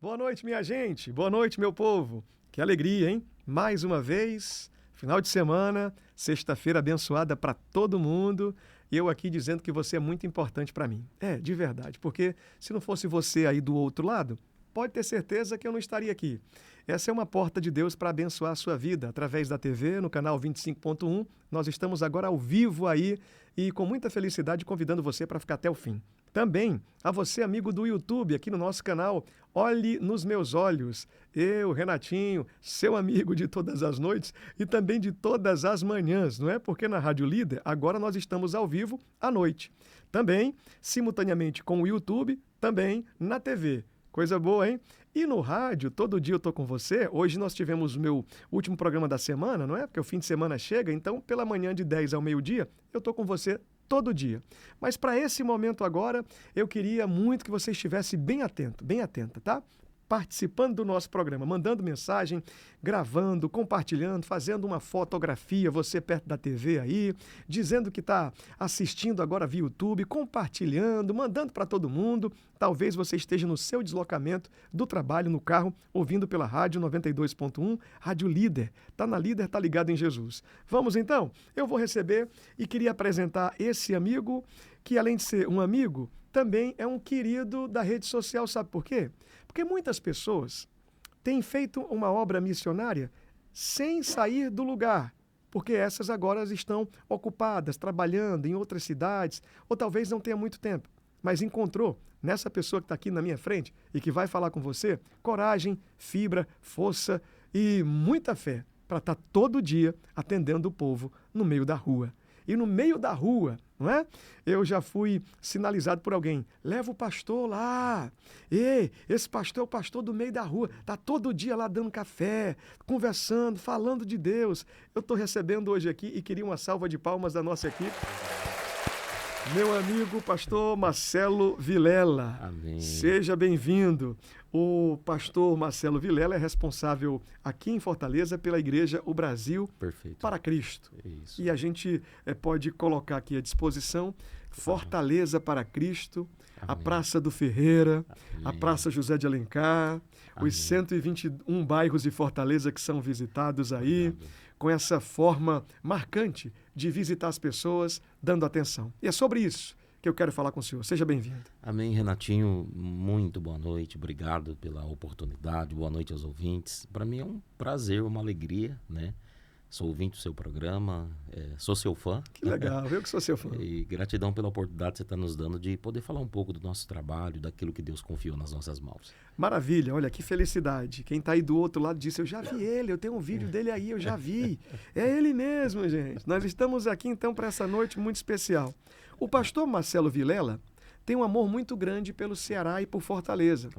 Boa noite, minha gente. Boa noite, meu povo. Que alegria, hein? Mais uma vez, final de semana, sexta-feira abençoada para todo mundo. E eu aqui dizendo que você é muito importante para mim. É, de verdade, porque se não fosse você aí do outro lado, pode ter certeza que eu não estaria aqui. Essa é uma porta de Deus para abençoar a sua vida através da TV, no canal 25.1. Nós estamos agora ao vivo aí e com muita felicidade convidando você para ficar até o fim. Também a você, amigo do YouTube, aqui no nosso canal, Olhe nos Meus Olhos. Eu, Renatinho, seu amigo de todas as noites e também de todas as manhãs, não é? Porque na Rádio Líder, agora nós estamos ao vivo à noite. Também, simultaneamente com o YouTube, também na TV. Coisa boa, hein? E no rádio, todo dia eu tô com você. Hoje nós tivemos o meu último programa da semana, não é? Porque o fim de semana chega, então pela manhã de 10 ao meio-dia, eu tô com você todo dia. Mas para esse momento agora, eu queria muito que você estivesse bem atento, bem atenta, tá? Participando do nosso programa, mandando mensagem, gravando, compartilhando, fazendo uma fotografia, você perto da TV aí, dizendo que está assistindo agora via YouTube, compartilhando, mandando para todo mundo. Talvez você esteja no seu deslocamento do trabalho, no carro, ouvindo pela rádio 92.1, Rádio Líder. Tá na Líder, tá ligado em Jesus. Vamos então? Eu vou receber e queria apresentar esse amigo, que além de ser um amigo, também é um querido da rede social, sabe por quê? Porque muitas pessoas têm feito uma obra missionária sem sair do lugar, porque essas agora estão ocupadas, trabalhando em outras cidades, ou talvez não tenha muito tempo, mas encontrou nessa pessoa que está aqui na minha frente e que vai falar com você, coragem, fibra, força e muita fé para estar todo dia atendendo o povo no meio da rua. E no meio da rua, não é? Eu já fui sinalizado por alguém. Leva o pastor lá. Ei, esse pastor é o pastor do meio da rua. Está todo dia lá dando café, conversando, falando de Deus. Eu estou recebendo hoje aqui e queria uma salva de palmas da nossa equipe. Meu amigo pastor Marcelo Vilela. Amém. Seja bem-vindo. O pastor Marcelo Vilela é responsável aqui em Fortaleza pela Igreja O Brasil Perfeito. para Cristo. Isso. E a gente pode colocar aqui à disposição Fortaleza para Cristo, a Amém. Praça do Ferreira, a Amém. Praça José de Alencar, Amém. os 121 bairros de Fortaleza que são visitados aí, Obrigado. com essa forma marcante de visitar as pessoas, dando atenção. E é sobre isso que eu quero falar com o senhor. Seja bem-vindo. Amém, Renatinho. Muito boa noite. Obrigado pela oportunidade. Boa noite aos ouvintes. Para mim é um prazer, uma alegria, né? Sou ouvinte do seu programa, sou seu fã. Que legal, eu que sou seu fã. E gratidão pela oportunidade que você está nos dando de poder falar um pouco do nosso trabalho, daquilo que Deus confiou nas nossas mãos. Maravilha, olha que felicidade. Quem está aí do outro lado disse, eu já vi ele, eu tenho um vídeo dele aí, eu já vi. É ele mesmo, gente. Nós estamos aqui então para essa noite muito especial. O pastor Marcelo Vilela tem um amor muito grande pelo Ceará e por Fortaleza.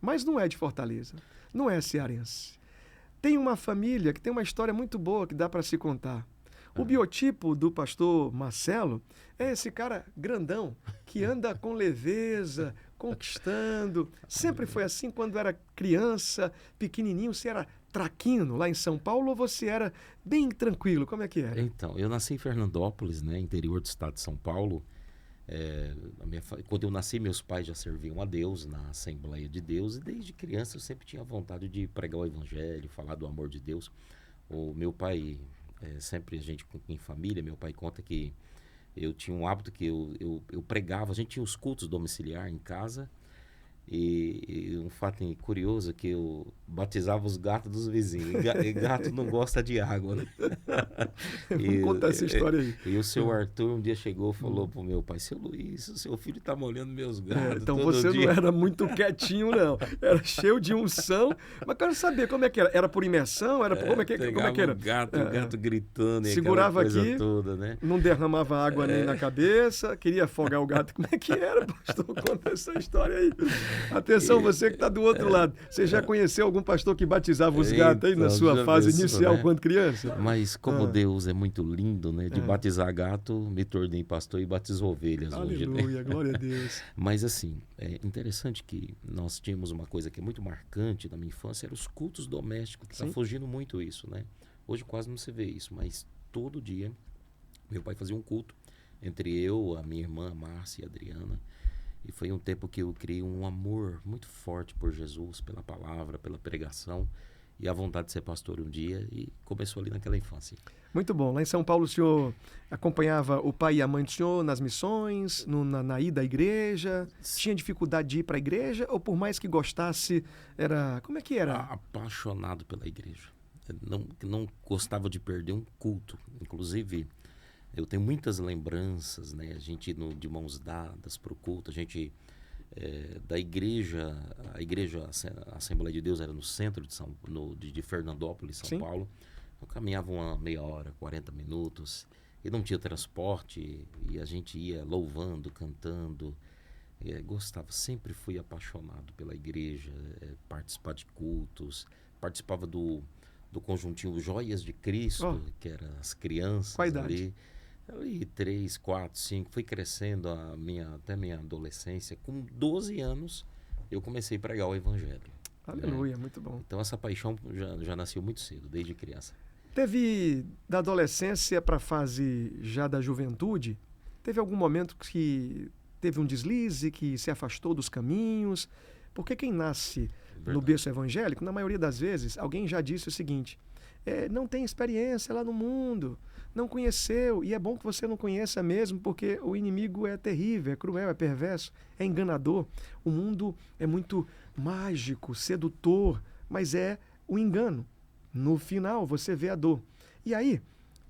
Mas não é de Fortaleza, não é cearense. Tem uma família que tem uma história muito boa que dá para se contar. O biotipo do pastor Marcelo é esse cara grandão, que anda com leveza, conquistando. Sempre foi assim quando era criança, pequenininho. Você era traquino lá em São Paulo ou você era bem tranquilo? Como é que era? Então, eu nasci em Fernandópolis, né, interior do estado de São Paulo. Quando eu nasci, meus pais já serviam a Deus na Assembleia de Deus, e desde criança eu sempre tinha vontade de pregar o Evangelho, falar do amor de Deus. O meu pai, sempre a gente em família, meu pai conta que eu tinha um hábito que eu pregava, a gente tinha os cultos domiciliar em casa, e um fato curioso é que eu batizava os gatos dos vizinhos. E gato não gosta de água, né? Vamos contar essa história aí. E o seu Arthur um dia chegou e falou pro meu pai, seu Luiz, o seu filho tá molhando meus gatos Então todo você dia. não era muito quietinho, não. Era cheio de unção. Mas quero saber como é que era. Era por imersão? Era por... como é que era? O gato gritando e Segurava aquela coisa aqui, toda, né? não derramava água nem na cabeça, queria afogar o gato. Como é que era, pastor? Conta essa história aí. Atenção, você que está do outro lado. Você já conheceu algum pastor que batizava os gatos aí na Então, sua já fase pensou, inicial, né? quando criança? Mas como Deus é muito lindo, né? De batizar gato, me tornei pastor e batizo ovelhas hoje, né? Aleluia, glória a Deus. Mas assim, é interessante que nós tínhamos uma coisa que é muito marcante na minha infância, eram os cultos domésticos, que está Sim. fugindo muito isso, né? Hoje quase não se vê isso, mas todo dia meu pai fazia um culto entre eu, a minha irmã, a Márcia e a Adriana, E foi um tempo que eu criei um amor muito forte por Jesus, pela palavra, pela pregação e a vontade de ser pastor um dia. E começou ali naquela infância. Muito bom. Lá em São Paulo, o senhor acompanhava o pai e a mãe do senhor nas missões, na ida à igreja? Tinha dificuldade de ir para a igreja? Ou por mais que gostasse, era... Como é que era? Apaixonado pela igreja. Não gostava de perder um culto. Inclusive, eu tenho muitas lembranças, né? A gente indo de mãos dadas para o culto, a gente... da igreja, a Assembleia de Deus era no centro de Fernandópolis, São Sim. Paulo. Eu caminhava uma meia hora, 40 minutos, e não tinha transporte, e a gente ia louvando, cantando. Gostava, sempre fui apaixonado pela igreja, participar de cultos, participava do conjuntinho Joias de Cristo, que eram as crianças. Qual a idade? Ali 3, 4, 5, fui crescendo até minha adolescência. Com 12 anos, eu comecei a pregar o evangelho. Aleluia, muito bom. Então essa paixão já nasceu muito cedo, desde criança. Teve, da adolescência para a fase já da juventude, teve algum momento que teve um deslize, que se afastou dos caminhos? Porque quem nasce no berço evangélico, na maioria das vezes, alguém já disse o seguinte, não tem experiência lá no mundo, não conheceu, e é bom que você não conheça mesmo, porque o inimigo é terrível, é cruel, é perverso, é enganador. O mundo é muito mágico, sedutor, mas é o engano. No final, você vê a dor. E aí,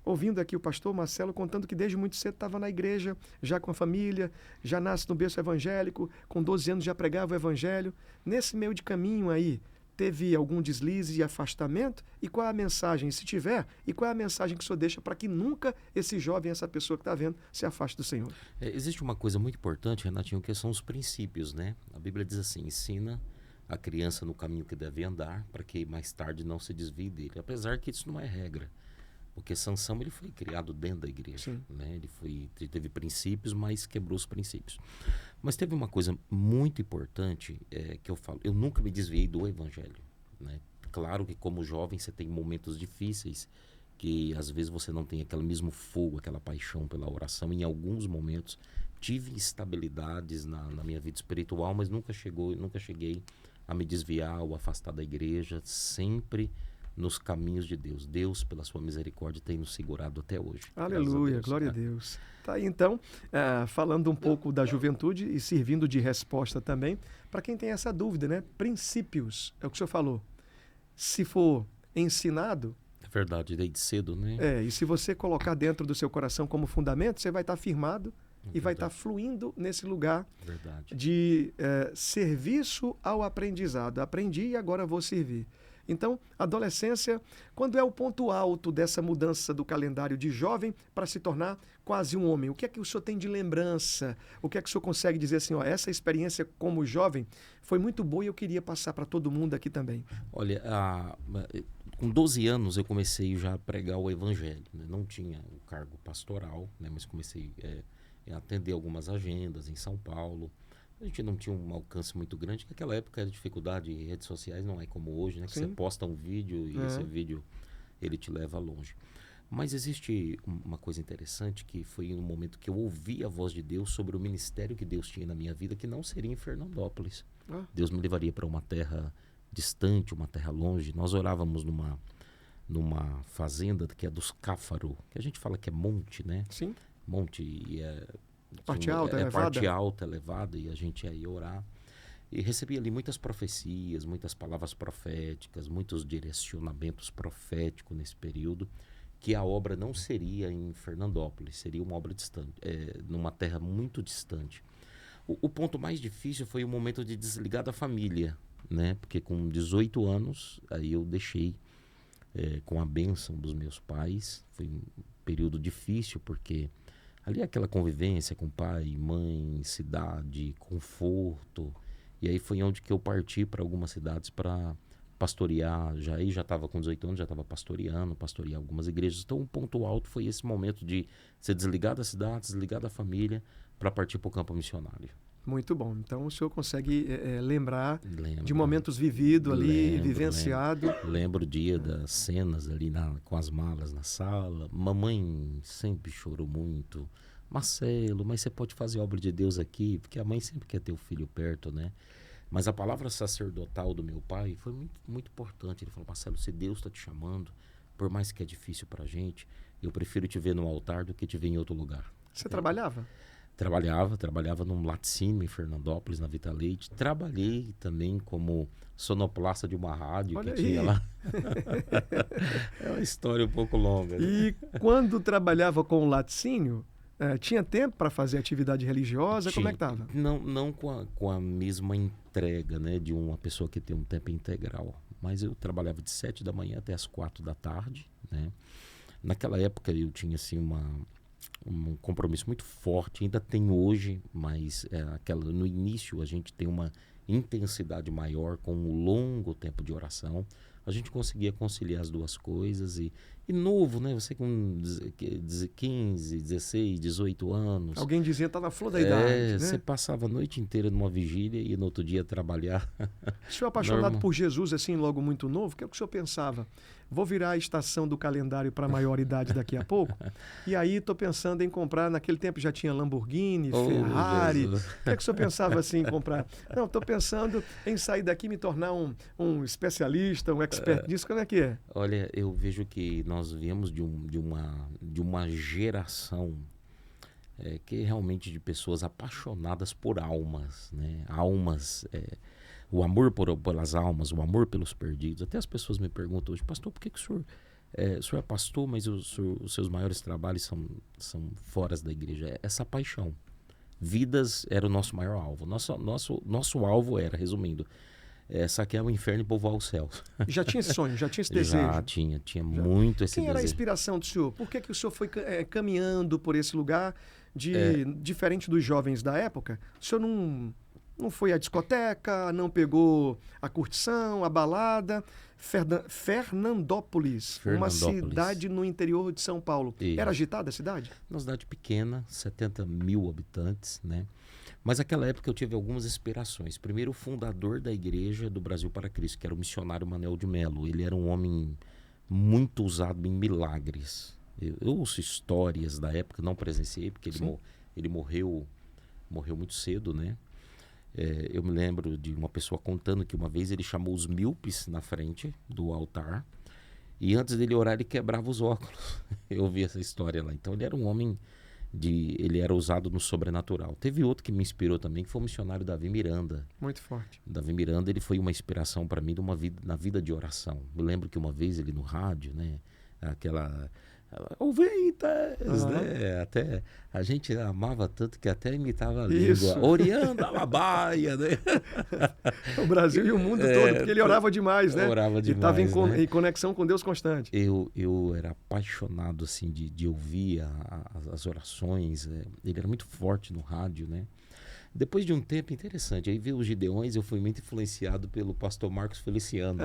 ouvindo aqui o pastor Marcelo contando que desde muito cedo estava na igreja, já com a família, já nasce no berço evangélico, com 12 anos já pregava o evangelho. Nesse meio de caminho aí, teve algum deslize e afastamento? E qual é a mensagem, se tiver, e qual é a mensagem que o senhor deixa para que nunca esse jovem, essa pessoa que está vendo, se afaste do Senhor? Existe uma coisa muito importante, Renatinho, que são os princípios, né? A Bíblia diz assim, ensina a criança no caminho que deve andar, para que mais tarde não se desvie dele. Apesar que isso não é regra, porque Sansão ele foi criado dentro da igreja, né? Ele teve princípios, mas quebrou os princípios. Mas teve uma coisa muito importante que eu falo, eu nunca me desviei do evangelho, né? Claro que como jovem você tem momentos difíceis, que às vezes você não tem aquele mesmo fogo, aquela paixão pela oração. Em alguns momentos tive instabilidades na minha vida espiritual, mas nunca cheguei a me desviar ou afastar da igreja, sempre nos caminhos de Deus. Deus, pela sua misericórdia, tem nos segurado até hoje. Aleluia, glória a Deus. Tá aí, então, falando um pouco da juventude e servindo de resposta também, para quem tem essa dúvida, né? Princípios, é o que o senhor falou. Se for ensinado... É verdade, desde cedo, né? E se você colocar dentro do seu coração como fundamento, você vai estar firmado e vai estar fluindo nesse lugar de serviço ao aprendizado. Aprendi e agora vou servir. Então, adolescência, quando é o ponto alto dessa mudança do calendário de jovem para se tornar quase um homem? O que é que o senhor tem de lembrança? O que é que o senhor consegue dizer assim, essa experiência como jovem foi muito boa e eu queria passar para todo mundo aqui também? Olha, com 12 anos eu comecei já a pregar o evangelho, né? Não tinha o cargo pastoral, né? Mas comecei a atender algumas agendas em São Paulo. A gente não tinha um alcance muito grande, porque naquela época a dificuldade em redes sociais não é como hoje, né? Que você posta um vídeo e esse vídeo ele te leva longe. Mas existe uma coisa interessante, que foi um momento que eu ouvi a voz de Deus sobre o ministério que Deus tinha na minha vida, que não seria em Fernandópolis. Deus me levaria para uma terra distante, uma terra longe. Nós orávamos numa fazenda que é dos Cáfaro, que a gente fala que é monte, né? Sim. Monte e parte alta, elevada. Parte alta, elevada, e a gente ia orar. E recebia ali muitas profecias, muitas palavras proféticas, muitos direcionamentos proféticos nesse período, que a obra não seria em Fernandópolis, seria uma obra distante, numa terra muito distante. O ponto mais difícil foi o momento de desligar da família, né? Porque com 18 anos, aí eu deixei com a bênção dos meus pais. Foi um período difícil, porque ali é aquela convivência com pai, mãe, cidade, conforto. E aí foi onde que eu parti para algumas cidades para pastorear. Já estava com 18 anos, já estava pastorear algumas igrejas. Então o ponto alto foi esse momento de ser desligado da cidade, desligado da família, para partir para o campo missionário. Muito bom. Então o senhor consegue lembrar de momentos vividos ali, vivenciado. Lembro o dia das cenas ali com as malas na sala. Mamãe sempre chorou muito. Marcelo, mas você pode fazer obra de Deus aqui? Porque a mãe sempre quer ter o filho perto, né? Mas a palavra sacerdotal do meu pai foi muito, muito importante. Ele falou, Marcelo, se Deus está te chamando, por mais que é difícil pra gente, eu prefiro te ver no altar do que te ver em outro lugar. Você trabalhava? Trabalhava num laticínio em Fernandópolis, na Vita Leite. Trabalhei também como sonoplasta de uma rádio Olha que aí. tinha lá. É uma história um pouco longa, né? E quando trabalhava com o laticínio, tinha tempo para fazer atividade religiosa? Como é que estava? Não com a mesma entrega, né, de uma pessoa que tem um tempo integral. Mas eu trabalhava de 7 da manhã até as 4 da tarde, né? Naquela época eu tinha assim um compromisso muito forte, ainda tem hoje, mas no início a gente tem uma intensidade maior com um longo tempo de oração. A gente conseguia conciliar as duas coisas e novo, né? Você com 15, 16, 18 anos. Alguém dizia que está na flor da idade, né? Você passava a noite inteira numa vigília e no outro dia trabalhar. O senhor apaixonado por Jesus, assim, logo muito novo, o que é que o senhor pensava? Vou virar a estação do calendário para maior idade daqui a pouco. E aí estou pensando em comprar, naquele tempo já tinha Lamborghini, Ferrari. Jesus. O que é que o senhor pensava assim em comprar? Não, estou pensando em sair daqui e me tornar um especialista, um expert nisso. Como é que é? Olha, eu vejo que nós viemos de uma geração que é realmente de pessoas apaixonadas por almas, né? Almas, o amor pelas almas, o amor pelos perdidos. Até as pessoas me perguntam hoje, pastor, por que o senhor é pastor, mas os seus maiores trabalhos são fora da igreja? Essa paixão. Vidas era o nosso maior alvo. Nosso alvo era, resumindo, saquear o inferno e povoar os céus. Já tinha esse sonho, já tinha esse desejo? Já tinha muito esse Quem desejo. era a inspiração do senhor? Por que o senhor foi caminhando por esse lugar diferente dos jovens da época? O senhor não foi à discoteca, não pegou a curtição, a balada. Fernandópolis, uma cidade no interior de São Paulo. Isso. Era agitada a cidade? Uma cidade pequena, 70 mil habitantes, né? Mas naquela época eu tive algumas inspirações. Primeiro, o fundador da Igreja do Brasil para Cristo, que era o missionário Manuel de Melo. Ele era um homem muito usado em milagres. Eu ouço histórias da época, não presenciei, porque ele morreu muito cedo, né? Eu me lembro de uma pessoa contando que uma vez ele chamou os míopes na frente do altar e antes dele orar ele quebrava os óculos. Eu ouvi essa história lá. Então ele era um homem ele era usado no sobrenatural. Teve outro que me inspirou também, que foi o missionário Davi Miranda. Muito forte. Davi Miranda, ele foi uma inspiração para mim na vida de oração. Me lembro que uma vez ele no rádio, né, aquela ovelhas, né? Até a gente amava tanto que até imitava a língua. Orianda, alabaia, né? O Brasil e o mundo todo, porque ele orava demais, né? Orava demais, e estava né? em conexão com Deus constante. Eu era apaixonado, assim, de ouvir as orações. Ele era muito forte no rádio, né? Depois de um tempo interessante, aí veio os Gideões, eu fui muito influenciado pelo pastor Marcos Feliciano.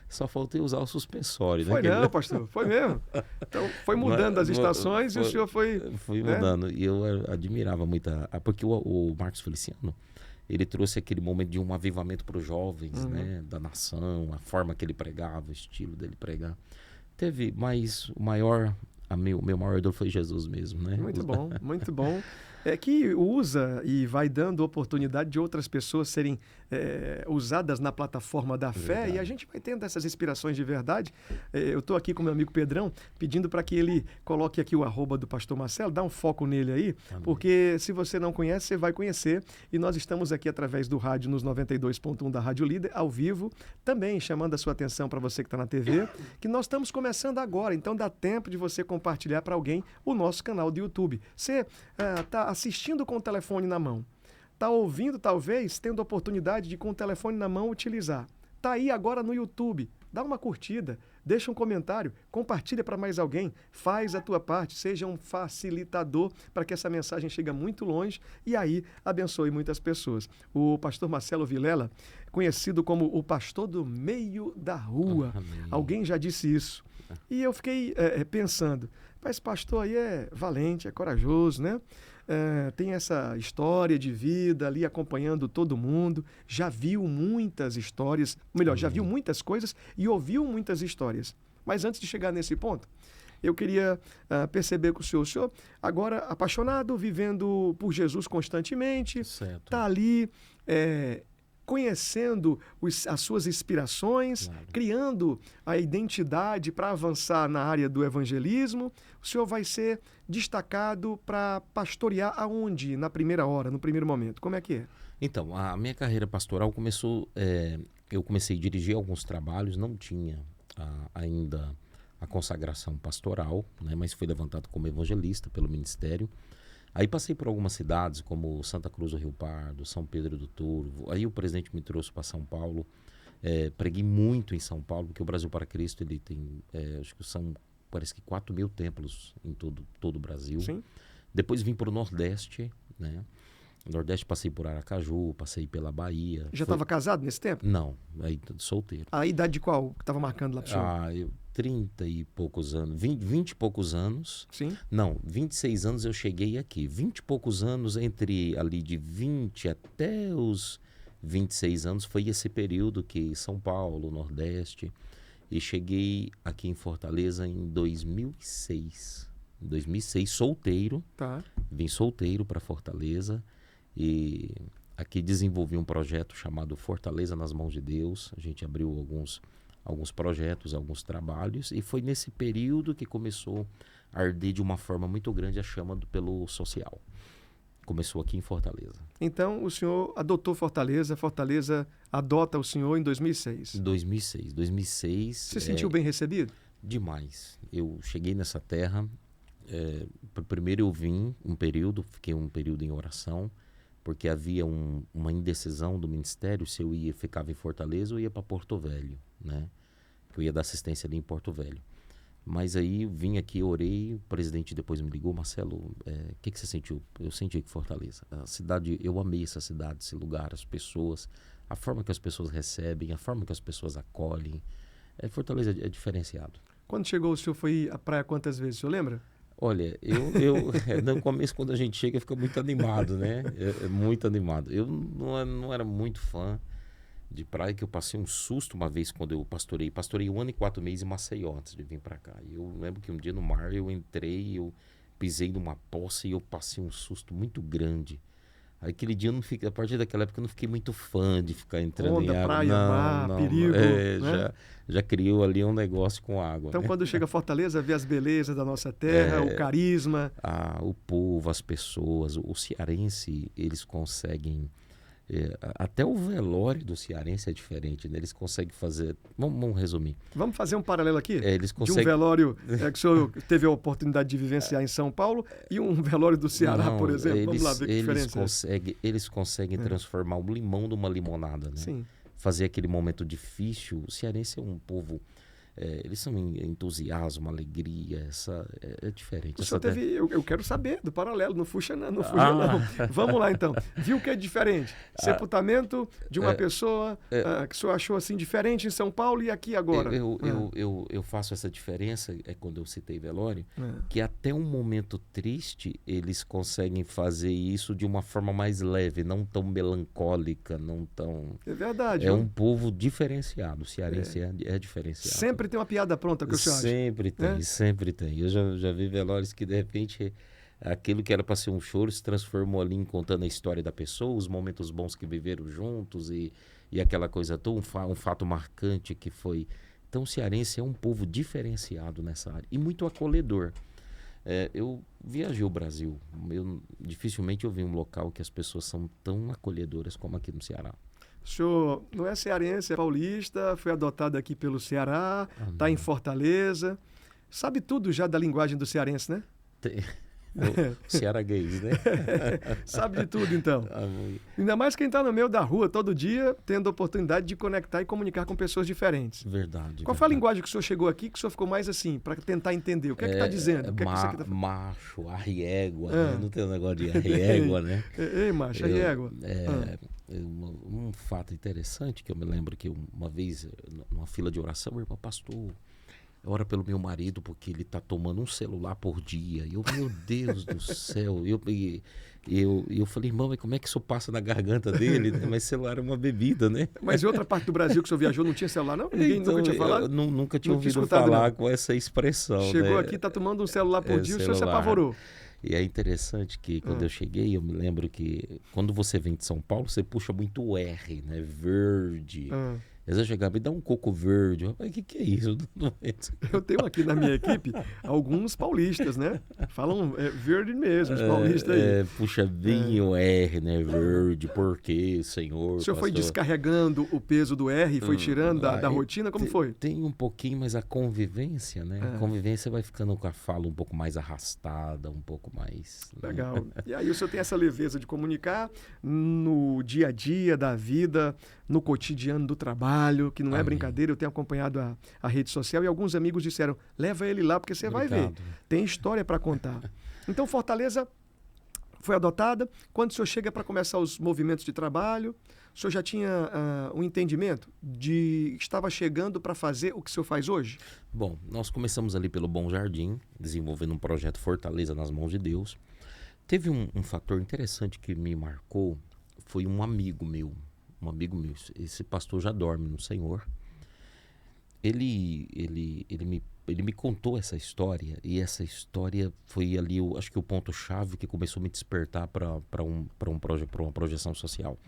Só faltei usar o suspensório. Foi, né? Não, pastor, foi mesmo. Então, foi mudando as estações e o senhor foi... Fui né? mudando. E eu admirava muito, porque o Marcos Feliciano, ele trouxe aquele momento de um avivamento para os jovens, né? Da nação, a forma que ele pregava, o estilo dele pregar. Mas o meu maior ídolo foi Jesus mesmo, né? Muito bom, muito bom. É que usa e vai dando oportunidade de outras pessoas serem usadas na plataforma da fé. Verdade. E a gente vai tendo essas inspirações de verdade. Eu estou aqui com meu amigo Pedrão, pedindo para que ele coloque aqui o @ do pastor Marcelo, dá um foco nele aí, porque se você não conhece, você vai conhecer. E nós estamos aqui através do rádio nos 92.1 da Rádio Líder, ao vivo, também chamando a sua atenção para você que está na TV, que nós estamos começando agora, então dá tempo de você compartilhar para alguém o nosso canal do YouTube. Você está assistindo com o telefone na mão, está ouvindo talvez, tendo a oportunidade de com o telefone na mão utilizar. Está aí agora no YouTube, dá uma curtida, deixa um comentário, compartilha para mais alguém, faz a tua parte, seja um facilitador para que essa mensagem chegue muito longe e aí abençoe muitas pessoas. O pastor Marcelo Vilela, conhecido como o pastor do meio da rua, alguém já disse isso. E eu fiquei pensando, esse pastor aí é valente, é corajoso, né? Tem essa história de vida ali acompanhando todo mundo, já viu muitas histórias, melhor, já viu muitas coisas e ouviu muitas histórias. Mas antes de chegar nesse ponto, eu queria perceber com o senhor agora apaixonado, vivendo por Jesus constantemente, Certo. está ali conhecendo as suas inspirações, Claro. criando a identidade para avançar na área do evangelismo. O senhor vai ser destacado para pastorear aonde? Na primeira hora, no primeiro momento. Como é que é? Então, a minha carreira pastoral começou... eu comecei a dirigir alguns trabalhos, não tinha ainda a consagração pastoral, né, mas fui levantado como evangelista pelo ministério. Aí passei por algumas cidades, como Santa Cruz do Rio Pardo, São Pedro do Turvo. Aí o presidente me trouxe para São Paulo. Preguei muito em São Paulo, porque o Brasil para Cristo ele tem, acho que parece que 4.000 templos em todo o Brasil. Sim. Depois vim para o Nordeste, né? No Nordeste passei por Aracaju, passei pela Bahia. Já estava casado nesse tempo? Não, aí solteiro. A idade de qual que estava marcando lá para o senhor? Eu 30 e poucos anos, 20 e poucos anos. Sim. Não, 26 anos eu cheguei aqui. 20 e poucos anos, entre ali de 20 até os 26 anos, foi esse período que São Paulo, Nordeste. E cheguei aqui em Fortaleza em 2006. Em 2006, solteiro. Tá. Vim solteiro para Fortaleza. E aqui desenvolvi um projeto chamado Fortaleza nas Mãos de Deus. A gente abriu alguns projetos, alguns trabalhos, e foi nesse período que começou a arder de uma forma muito grande a chama pelo social. Começou aqui em Fortaleza. Então, o senhor adotou Fortaleza, Fortaleza adota o senhor em 2006. Em 2006. Se sentiu bem recebido? Demais. Eu cheguei nessa terra, primeiro eu vim fiquei um período em oração, porque havia uma indecisão do ministério se eu ficava em Fortaleza ou ia para Porto Velho, né? Eu ia dar assistência ali em Porto Velho. Mas aí vim aqui, orei, o presidente depois me ligou, Marcelo, o que você sentiu? Eu senti que Fortaleza. A cidade, eu amei essa cidade, esse lugar, as pessoas, a forma que as pessoas recebem, a forma que as pessoas acolhem. Fortaleza é diferenciado. Quando chegou, o senhor foi à praia quantas vezes, o senhor lembra? Olha, no começo, quando a gente chega, fica muito animado, né? Muito animado. Eu não era muito fã de praia, que eu passei um susto uma vez quando eu pastorei. Pastorei 1 ano e 4 meses em Maceió antes de vir para cá. E eu lembro que um dia no mar eu entrei, eu pisei numa poça e eu passei um susto muito grande. Aí aquele dia a partir daquela época eu não fiquei muito fã de ficar entrando em água. Praia, mar, perigo. Né? Já criou ali um negócio com água. Então, né? quando chega a Fortaleza, vê as belezas da nossa terra, o carisma. O povo, as pessoas, o cearense, eles conseguem... até o velório do cearense é diferente, né? Eles conseguem fazer... Vamos resumir. Vamos fazer um paralelo aqui? Eles conseguem... De um velório que o senhor teve a oportunidade de vivenciar em São Paulo e um velório do Ceará, por exemplo. Vamos lá ver que diferença eles conseguem transformar o limão numa limonada, né? Sim. Fazer aquele momento difícil. O cearense é um povo... eles são entusiasmo, alegria, é diferente. O senhor teve, eu quero saber do paralelo, não fuja não. Vamos lá então. Viu que é diferente? Sepultamento de uma pessoa que o senhor achou assim diferente em São Paulo e aqui agora. Eu faço essa diferença, quando eu citei velório, que até um momento triste eles conseguem fazer isso de uma forma mais leve, não tão melancólica, não tão... É verdade. É um povo diferenciado, o cearense é diferenciado. Sempre tem uma piada pronta que o senhor acha. Sempre tem. Eu já vi velórios que, de repente, aquilo que era para ser um choro se transformou ali em contando a história da pessoa, os momentos bons que viveram juntos e aquela coisa toda, um fato marcante que foi... Então, o cearense é um povo diferenciado nessa área e muito acolhedor. Eu viajei o Brasil. Dificilmente eu vi um local que as pessoas são tão acolhedoras como aqui no Ceará. O senhor não é cearense, é paulista, foi adotado aqui pelo Ceará, está em Fortaleza. Sabe tudo já da linguagem do cearense, né? Cearaguês, né? Sabe de tudo, então. Ainda mais quem está no meio da rua todo dia, tendo a oportunidade de conectar e comunicar com pessoas diferentes. Verdade. Qual foi a linguagem que o senhor chegou aqui, que o senhor ficou mais assim, para tentar entender? O que é que está dizendo? O que é que isso aqui tá falando? Macho, arriégua, né? Não tem um negócio de arriégua, né? Ei, macho, arriégua. Um fato interessante que eu me lembro que uma vez, numa fila de oração, o irmão pastor, ora pelo meu marido, porque ele tá tomando um celular por dia. E eu, meu Deus do céu. Eu falei, irmão, mas como é que isso passa na garganta dele? Né? Mas celular é uma bebida, né? Mas em outra parte do Brasil que o senhor viajou não tinha celular, não? Ninguém Então, nunca tinha falado? eu nunca tinha Não tinha ouvido escutado, falar não. com essa expressão. Chegou né? aqui, tá tomando um celular por dia, o senhor se celular. apavorou. E é interessante que quando eu cheguei, eu me lembro que quando você vem de São Paulo, você puxa muito o R, né? Verde. Às vezes eu chegava, me dá um coco verde. Rapaz, o que é isso? Eu tenho aqui na minha equipe alguns paulistas, né? Falam verde mesmo, os paulistas aí. Puxa bem o R, né? Verde, por quê, senhor? O senhor foi pastor? descarregando o peso do R e foi tirando da rotina? Como foi? Tem um pouquinho, mas a convivência, né? A convivência vai ficando com a fala um pouco mais arrastada, um pouco mais... né? Legal. E aí o senhor tem essa leveza de comunicar no dia a dia da vida, no cotidiano do trabalho, que não é Amém. brincadeira. Eu tenho acompanhado a rede social e alguns amigos disseram, leva ele lá porque você vai ver. Tem história para contar. Então Fortaleza foi adotada. Quando o senhor chega para começar os movimentos de trabalho, o senhor já tinha um entendimento de que estava chegando para fazer o que o senhor faz hoje? Bom, nós começamos ali pelo Bom Jardim, desenvolvendo um projeto Fortaleza nas mãos de Deus. Teve um fator interessante que me marcou, foi um amigo meu, esse pastor já dorme no Senhor. Ele me contou essa história, e essa história foi ali, acho que o ponto-chave que começou a me despertar para uma projeção social.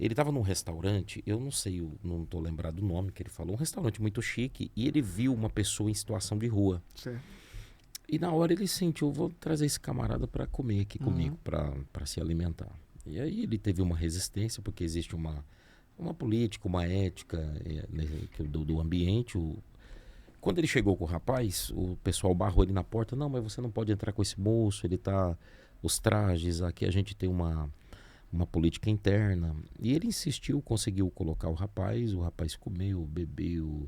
Ele estava num restaurante, eu não sei, não estou lembrado do nome que ele falou, um restaurante muito chique, e ele viu uma pessoa em situação de rua. Certo. E na hora ele sentiu, vou trazer esse camarada para comer aqui comigo, para se alimentar. E aí ele teve uma resistência, porque existe uma política, uma ética do ambiente. Quando ele chegou com o rapaz, o pessoal barrou ele na porta. Não, mas você não pode entrar com esse moço, ele tá... Os trajes, aqui a gente tem uma política interna. E ele insistiu, conseguiu colocar o rapaz comeu, bebeu,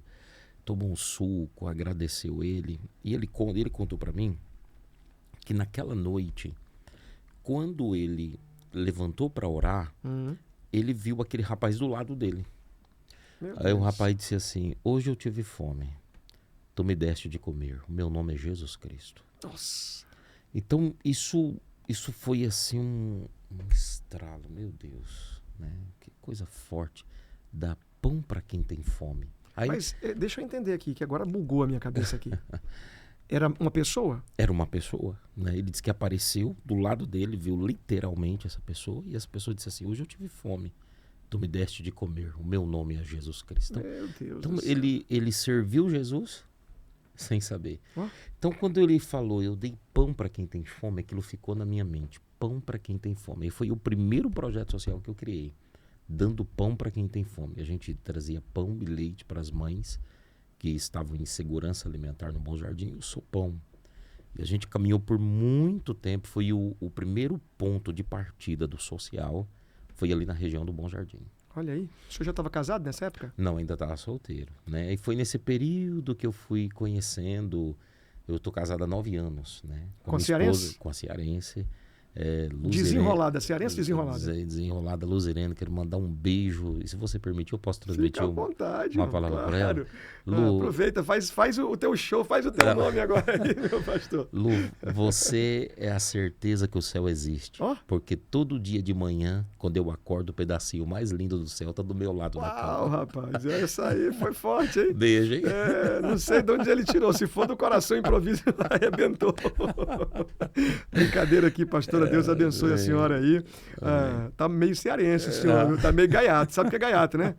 tomou um suco, agradeceu ele. E ele contou para mim que naquela noite, quando ele levantou para orar, ele viu aquele rapaz do lado dele. Aí o rapaz disse assim, hoje eu tive fome, tu me deste de comer, o meu nome é Jesus Cristo. Nossa. Então isso foi assim um estralo, meu Deus, né? Que coisa forte, dar pão para quem tem fome. Aí, mas deixa eu entender aqui, que agora bugou a minha cabeça aqui. Era uma pessoa? Era uma pessoa, né? Ele disse que apareceu do lado dele, viu literalmente essa pessoa, e essa pessoa disse assim, hoje eu tive fome, tu me deste de comer, o meu nome é Jesus Cristo. Meu Deus então do céu. ele serviu Jesus sem saber. Então quando ele falou, eu dei pão para quem tem fome, aquilo ficou na minha mente, pão para quem tem fome. E foi o primeiro projeto social que eu criei, dando pão para quem tem fome. A gente trazia pão e leite para as mães que estavam em segurança alimentar no Bom Jardim, o sopão. E a gente caminhou por muito tempo, foi o primeiro ponto de partida do social, foi ali na região do Bom Jardim. Olha aí, o senhor já estava casado nessa época? Não, ainda estava solteiro, né? E foi nesse período que eu fui conhecendo, eu estou casado há 9 anos, né? Com a cearense? Esposa, com a cearense. Desenrolada, cearense desenrolada. Desenrolada, Luzirene, quero mandar um beijo. E se você permitir, eu posso transmitir uma palavra para ela. Lu, aproveita, faz o teu show, faz o teu nome agora aí, meu pastor. Lu, você é a certeza que o céu existe. Porque todo dia de manhã, quando eu acordo, o pedacinho mais lindo do céu tá do meu lado na cama. Uau, rapaz, essa aí foi forte, hein? Beijo, hein? Não sei de onde ele tirou. Se for do coração improviso, arrebentou. Brincadeira aqui, pastora. Deus abençoe a senhora aí. Tá meio cearense o senhor, tá meio gaiato. Sabe o que é gaiato, né?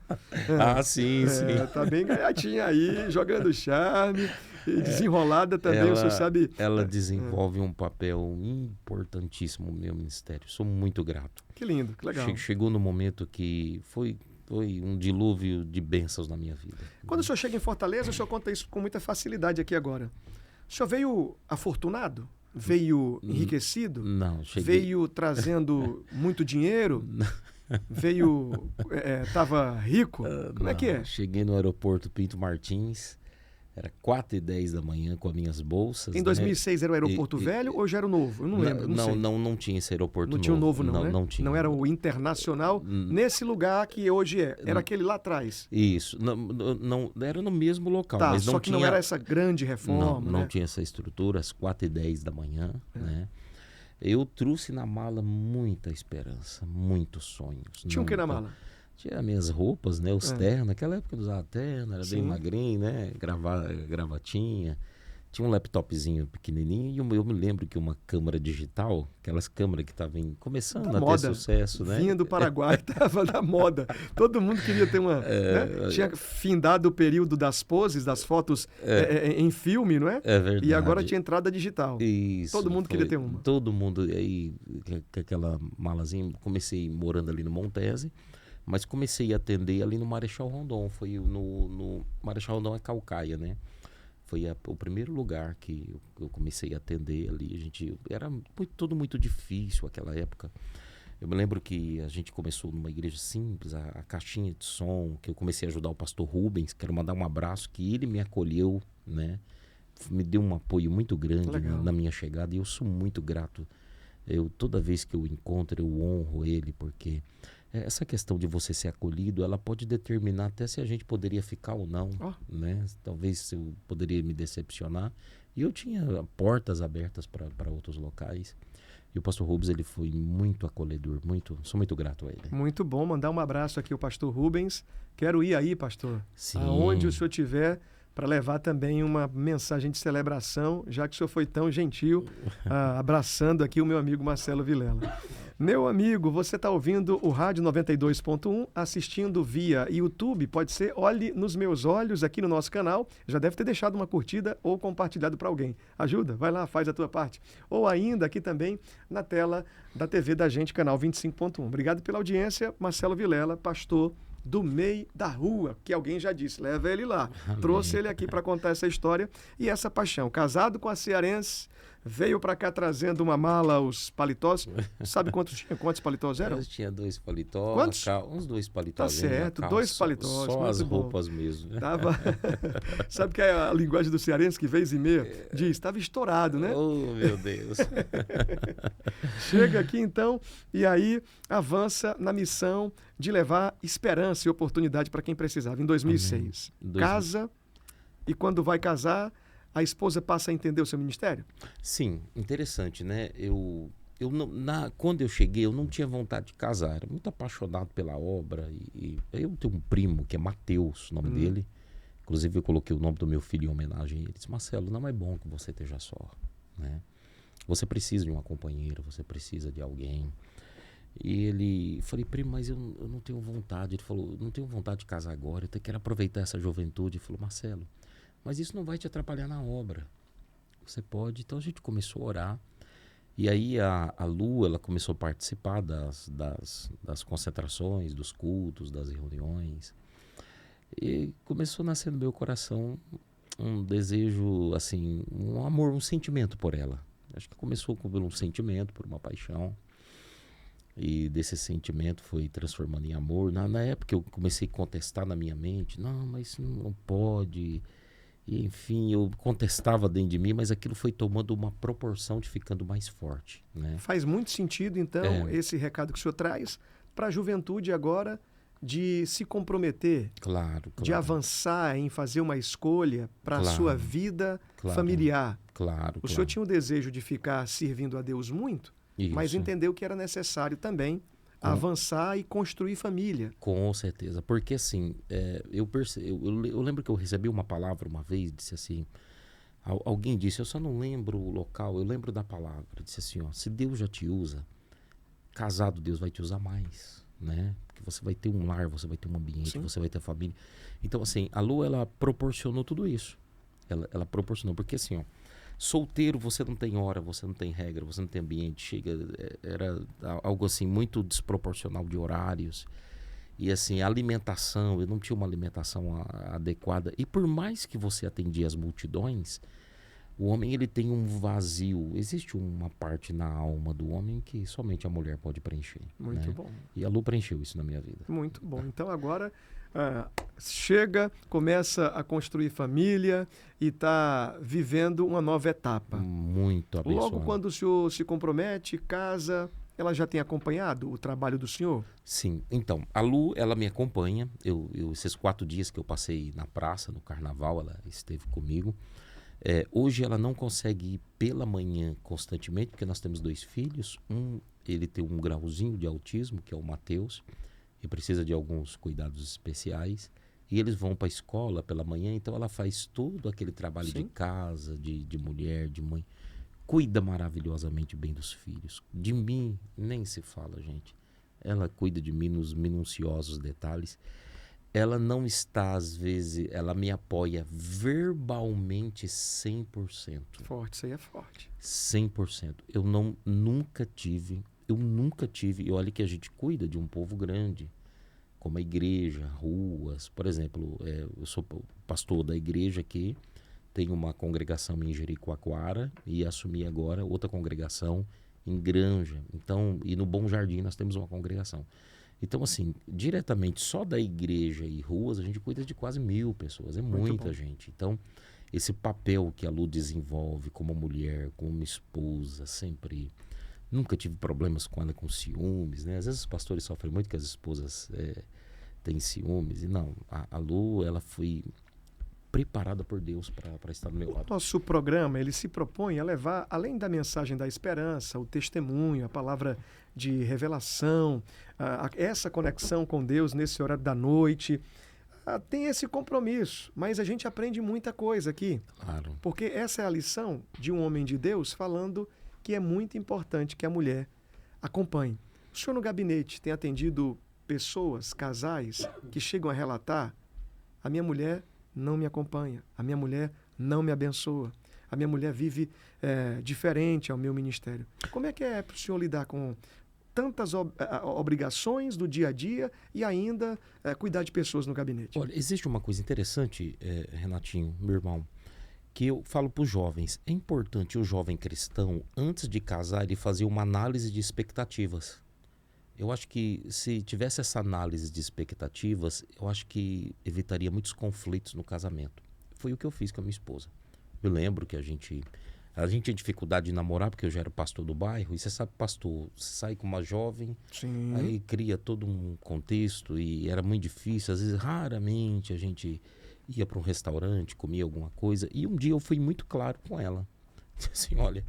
Sim. Tá bem gaiatinha aí, jogando charme. E desenrolada também, o senhor sabe. Ela desenvolve um papel importantíssimo no meu ministério. Sou muito grato. Que lindo, que legal. Chegou no momento que foi um dilúvio de bênçãos na minha vida. Quando o senhor chega em Fortaleza, o senhor conta isso com muita facilidade aqui agora. O senhor veio afortunado? Veio enriquecido? Não, cheguei... Veio trazendo muito dinheiro? Veio... Estava rico? Como é que é? Cheguei no aeroporto Pinto Martins, Era 4h10 da manhã com as minhas bolsas. Em 2006 era o aeroporto velho ou já era o novo? Eu não lembro, não sei. Não tinha esse aeroporto Não novo. tinha o novo não, né? Não tinha. Não era o internacional nesse lugar que hoje é. Era aquele lá atrás. Isso. Não, era no mesmo local. Tá, mas não só que tinha, não era essa grande reforma, Não né? tinha essa estrutura, às 4h10 da manhã, né? Eu trouxe na mala muita esperança, muitos sonhos. Tinha o que na mala? Tinha minhas roupas, né? Os ternos. Naquela época eu usava terno, era bem magrinho, né? Gravatinha. Tinha um laptopzinho pequenininho e eu me lembro que uma câmera digital, aquelas câmeras que estavam começando a ter sucesso, né? Vinha do Paraguai, estava na moda. Todo mundo queria ter uma... né? Tinha findado o período das poses, das fotos em filme, não é? É verdade. E agora tinha entrada digital. Isso. Todo mundo queria ter uma. Todo mundo. Aí, com aquela malazinha, comecei morando ali no Montese, mas comecei a atender ali no Marechal Rondon. Foi no Marechal Rondon é Caucaia, né? Foi o primeiro lugar que eu comecei a atender ali. Era tudo muito difícil aquela época. Eu me lembro que a gente começou numa igreja simples, a caixinha de som, que eu comecei a ajudar o pastor Rubens. Quero mandar um abraço, que ele me acolheu, né? Me deu um apoio muito grande na minha chegada e eu sou muito grato. Toda vez que eu encontro, eu honro ele, porque essa questão de você ser acolhido, ela pode determinar até se a gente poderia ficar ou não, né? Talvez eu poderia me decepcionar. E eu tinha portas abertas para outros locais. E o pastor Rubens, ele foi muito acolhedor, sou muito grato a ele. Muito bom, mandar um abraço aqui ao pastor Rubens. Quero ir aí, pastor, Sim. Aonde o senhor estiver, para levar também uma mensagem de celebração, já que o senhor foi tão gentil, abraçando aqui o meu amigo Marcelo Vilela. Meu amigo, você está ouvindo o Rádio 92.1, assistindo via YouTube, pode ser Olhe nos Meus Olhos aqui no nosso canal, já deve ter deixado uma curtida ou compartilhado para alguém. Ajuda? Vai lá, faz a tua parte. Ou ainda aqui também na tela da TV da gente, canal 25.1. Obrigado pela audiência, Marcelo Vilela, pastor do meio da rua, que alguém já disse, leva ele lá. Amém. Trouxe ele aqui para contar essa história e essa paixão. Casado com a cearense, veio para cá trazendo uma mala, os paletós. Sabe quantos paletós eram? Eu tinha 2 paletós. Quantos? Uns 2 paletós. Tá certo, 2 paletós. Só as roupas mesmo. Tava... Sabe que é a linguagem do cearense, que vez e meia diz, estava estourado, né? Oh, meu Deus. Chega aqui então e aí avança na missão de levar esperança e oportunidade para quem precisava. Em 2006, casa e quando vai casar, a esposa passa a entender o seu ministério? Sim, interessante, né? Quando eu cheguei, eu não tinha vontade de casar. Era muito apaixonado pela obra. E eu tenho um primo, que é Mateus, o nome dele. Inclusive, eu coloquei o nome do meu filho em homenagem a ele. Ele disse, Marcelo, não é bom que você esteja só, né? Você precisa de uma companheira, você precisa de alguém. E falei, primo, mas eu não tenho vontade. Ele falou, não tenho vontade de casar agora, eu quero aproveitar essa juventude. Ele falou, Marcelo, mas isso não vai te atrapalhar na obra. Você pode. Então a gente começou a orar. E aí a Lu, ela começou a participar das concentrações, dos cultos, das reuniões. E começou a nascer no meu coração um desejo, assim, um amor, um sentimento por ela. Acho que começou por um sentimento, por uma paixão. E desse sentimento foi transformando em amor. Na época eu comecei a contestar na minha mente. Não, mas isso não pode. E, enfim, eu contestava dentro de mim, mas aquilo foi tomando uma proporção de ficando mais forte, né? Faz muito sentido, então, esse recado que o senhor traz para a juventude agora de se comprometer, claro. de avançar em fazer uma escolha para a sua vida familiar. Claro. O senhor tinha o desejo de ficar servindo a Deus muito, mas entendeu que era necessário também avançar e construir família. Com certeza, porque assim, eu lembro que eu recebi uma palavra uma vez, disse assim, alguém disse, eu só não lembro o local, eu lembro da palavra, disse assim, ó, se Deus já te usa, casado Deus vai te usar mais, né? Porque você vai ter um lar, você vai ter um ambiente, Sim. Você vai ter família. Então assim, a Lu, ela proporcionou tudo isso, ela proporcionou, porque assim, ó, solteiro, você não tem hora, você não tem regra, você não tem ambiente. Era algo assim muito desproporcional de horários. E assim, a alimentação, eu não tinha uma alimentação adequada. E por mais que você atendia as multidões, O homem, ele tem um vazio. Existe uma parte na alma do homem que somente a mulher pode preencher. Muito né? bom. E a Lu preencheu isso na minha vida. Muito bom. Então agora chega, começa a construir família e está vivendo uma nova etapa. Muito abençoado. Logo quando o senhor se compromete, casa, ela já tem acompanhado o trabalho do senhor? Sim. Então, a Lu, ela me acompanha. Esses 4 dias que eu passei na praça, no carnaval, ela esteve comigo. Hoje ela não consegue ir pela manhã constantemente, porque nós temos 2 filhos. Ele tem um grauzinho de autismo, que é o Matheus, e precisa de alguns cuidados especiais. E eles vão para a escola pela manhã, então ela faz todo aquele trabalho Sim. de casa, de mulher, de mãe. Cuida maravilhosamente bem dos filhos. De mim, nem se fala, gente. Ela cuida de mim nos minuciosos detalhes. Ela não está, às vezes, ela me apoia verbalmente 100%. Forte, isso aí é forte. 100%. Eu nunca tive, e olha que a gente cuida de um povo grande, como a igreja, ruas. Por exemplo, eu sou pastor da igreja aqui, tenho uma congregação em Jericoacoara e assumi agora outra congregação em Granja. Então, e no Bom Jardim nós temos uma congregação. Então, assim, diretamente só da igreja e ruas, a gente cuida de quase 1000 pessoas. É muita gente. Então, esse papel que a Lu desenvolve como mulher, como esposa, sempre... Nunca tive problemas com ela, com ciúmes, né? Às vezes os pastores sofrem muito que as esposas têm ciúmes. E não, a Lu, ela foi preparada por Deus para estar do meu lado. Nosso programa, ele se propõe a levar, além da mensagem da esperança, o testemunho, a palavra de revelação, essa conexão com Deus nesse horário da noite, tem esse compromisso, mas a gente aprende muita coisa aqui. Claro. Porque essa é a lição de um homem de Deus falando que é muito importante que a mulher acompanhe. O senhor no gabinete tem atendido pessoas, casais, que chegam a relatar: a minha mulher não me acompanha, a minha mulher não me abençoa, a minha mulher vive diferente ao meu ministério. Como é que é para o senhor lidar com tantas obrigações do dia a dia e ainda cuidar de pessoas no gabinete? Olha, existe uma coisa interessante, Renatinho, meu irmão, que eu falo para os jovens. É importante o jovem cristão, antes de casar, ele fazer uma análise de expectativas. Eu acho que se tivesse essa análise de expectativas, eu acho que evitaria muitos conflitos no casamento. Foi o que eu fiz com a minha esposa. Eu lembro que a gente tinha dificuldade de namorar, porque eu já era pastor do bairro, e você sabe, pastor, você sai com uma jovem, Sim. aí cria todo um contexto, e era muito difícil. Às vezes, raramente, a gente ia para um restaurante, comia alguma coisa, e um dia eu fui muito claro com ela. Disse assim: olha,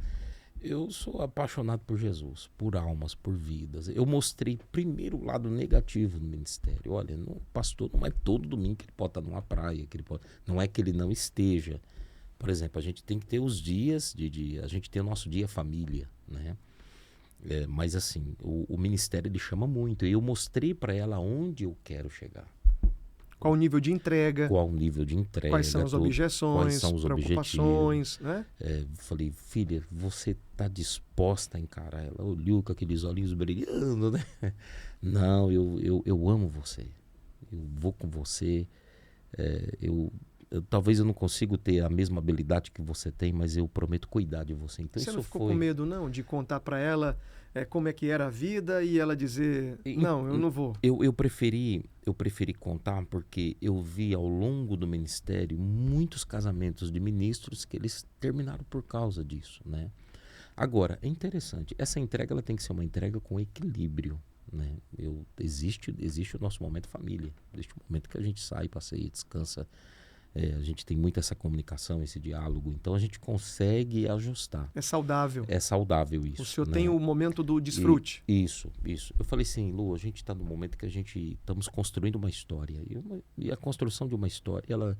eu sou apaixonado por Jesus, por almas, por vidas. Eu mostrei primeiro o lado negativo do ministério. Olha, pastor, não é todo domingo que ele pode estar numa praia, não é que ele não esteja. Por exemplo, a gente tem que ter os dias a gente tem o nosso dia família, né? Mas assim, o ministério ele chama muito. E eu mostrei para ela onde eu quero chegar. Qual o nível de entrega? Qual o nível de entrega? Quais são as objeções, quais são os preocupações, né? Falei: filha, você está disposta a encarar? Ela olhou com aqueles olhinhos brilhando, né? Não, eu amo você. Eu vou com você. Talvez eu não consiga ter a mesma habilidade que você tem, mas eu prometo cuidar de você. Então, você isso não ficou com medo, não, de contar para ela como é que era a vida e ela dizer: não, eu não vou? Eu preferi contar porque eu vi ao longo do ministério muitos casamentos de ministros que eles terminaram por causa disso, né? Agora, é interessante, essa entrega ela tem que ser uma entrega com equilíbrio, né? Existe o nosso momento família, existe o momento que a gente sai, passeia, descansa. A gente tem muito essa comunicação, esse diálogo, então a gente consegue ajustar. É saudável. É saudável isso. O senhor né? tem o momento do desfrute. Isso. Eu falei assim: Lu, a gente está no momento que estamos construindo uma história. E a construção de uma história, ela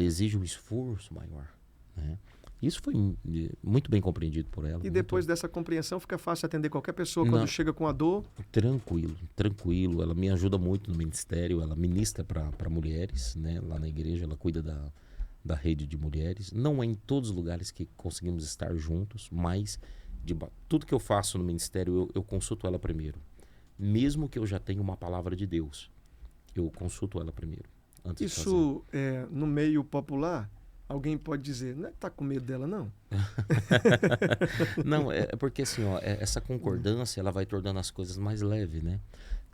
exige um esforço maior, né? Isso foi muito bem compreendido por ela. E depois dessa compreensão fica fácil atender qualquer pessoa quando chega com a dor? Tranquilo. Ela me ajuda muito no ministério, ela ministra para mulheres, né? Lá na igreja, ela cuida da rede de mulheres. Não é em todos os lugares que conseguimos estar juntos, mas tudo que eu faço no ministério, eu consulto ela primeiro. Mesmo que eu já tenha uma palavra de Deus, eu consulto ela primeiro. Antes Isso, no meio popular, alguém pode dizer, não é que tá com medo dela, não? Não, é porque assim, ó, essa concordância, ela vai tornando as coisas mais leves, né?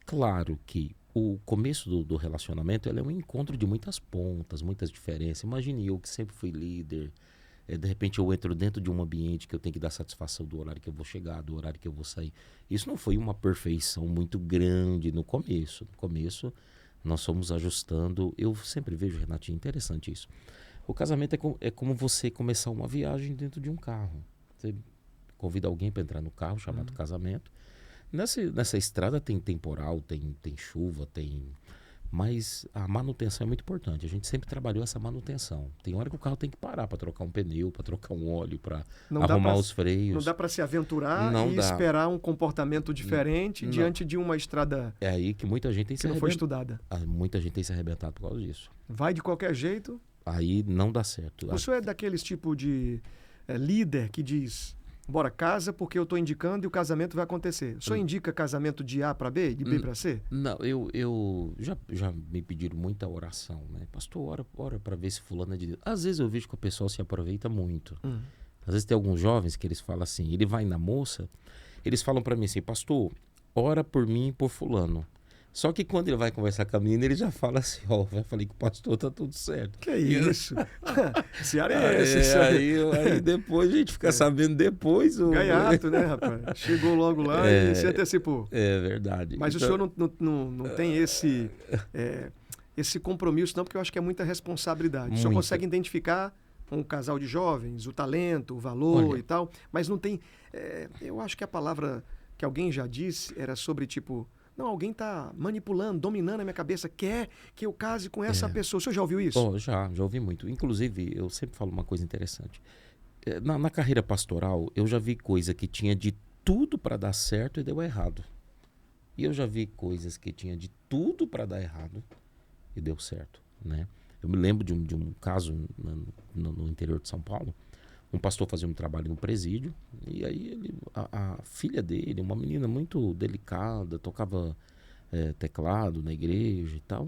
Claro que o começo do relacionamento, ele é um encontro de muitas pontas, muitas diferenças. Imagine eu que sempre fui líder, de repente eu entro dentro de um ambiente que eu tenho que dar satisfação do horário que eu vou chegar, do horário que eu vou sair. Isso não foi uma perfeição muito grande no começo. No começo, nós fomos ajustando. Eu sempre vejo, Renatinho, interessante isso. O casamento é como você começar uma viagem dentro de um carro. Você convida alguém para entrar no carro, chamado casamento. Nessa estrada tem temporal, tem chuva, mas a manutenção é muito importante. A gente sempre trabalhou essa manutenção. Tem hora que o carro tem que parar para trocar um pneu, para trocar um óleo, para arrumar os freios. Não dá para se aventurar Não e dá. esperar um comportamento diferente diante de uma estrada É aí que muita gente tem que não foi estudada. Muita gente tem se arrebentado por causa disso. Vai de qualquer jeito. Aí não dá certo. O senhor é daqueles tipo de líder que diz, bora, casa porque eu estou indicando e o casamento vai acontecer. O senhor indica casamento de A para B, de B para C? Não, eu já me pediram muita oração, né? Pastor, ora para ver se fulano é de Deus. Às vezes eu vejo que o pessoal se aproveita muito. Às vezes tem alguns jovens que eles falam assim, ele vai na moça, eles falam para mim assim, pastor, ora por mim e por fulano. Só que quando ele vai conversar com a menina, ele já fala assim, ó, já falei com o pastor, tá tudo certo. Que isso? Cearense, isso aí depois a gente fica sabendo depois. Gaiato, né, rapaz? Chegou logo lá e se antecipou. É verdade. Mas então, o senhor não tem esse compromisso, não, porque eu acho que é muita responsabilidade. O senhor consegue identificar um casal de jovens, o talento, o valor e tal, mas não tem... eu acho que a palavra que alguém já disse era sobre, tipo... Não, alguém está manipulando, dominando a minha cabeça, quer que eu case com essa pessoa. O senhor já ouviu isso? Já ouvi muito. Inclusive, eu sempre falo uma coisa interessante. Na carreira pastoral, eu já vi coisa que tinha de tudo para dar certo e deu errado. E eu já vi coisas que tinha de tudo para dar errado e deu certo, né? Eu me lembro de um caso no interior de São Paulo. Um pastor fazia um trabalho no presídio e aí a filha dele, uma menina muito delicada, tocava teclado na igreja e tal,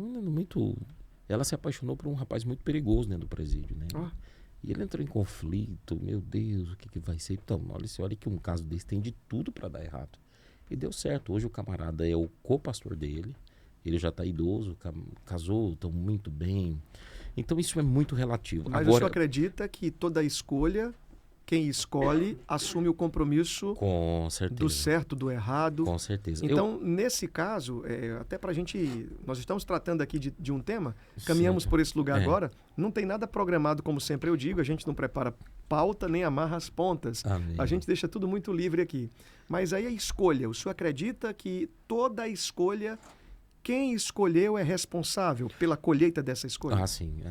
ela se apaixonou por um rapaz muito perigoso dentro do presídio, né? E ele entrou em conflito, meu Deus, o que vai ser? Então, olha que um caso desse tem de tudo para dar errado. E deu certo, hoje o camarada é o co-pastor dele, ele já está idoso, casou, estão muito bem. Então isso é muito relativo. Mas o senhor acredita que toda escolha, quem escolhe, assume o compromisso com certeza, do certo, do errado? Com certeza. Então, nesse caso, até para a gente... Nós estamos tratando aqui de um tema, caminhamos por esse lugar agora, não tem nada programado, como sempre eu digo, a gente não prepara pauta nem amarra as pontas. Amém. A gente deixa tudo muito livre aqui. Mas aí a escolha, o senhor acredita que toda escolha... Quem escolheu é responsável pela colheita dessa escolha? Sim.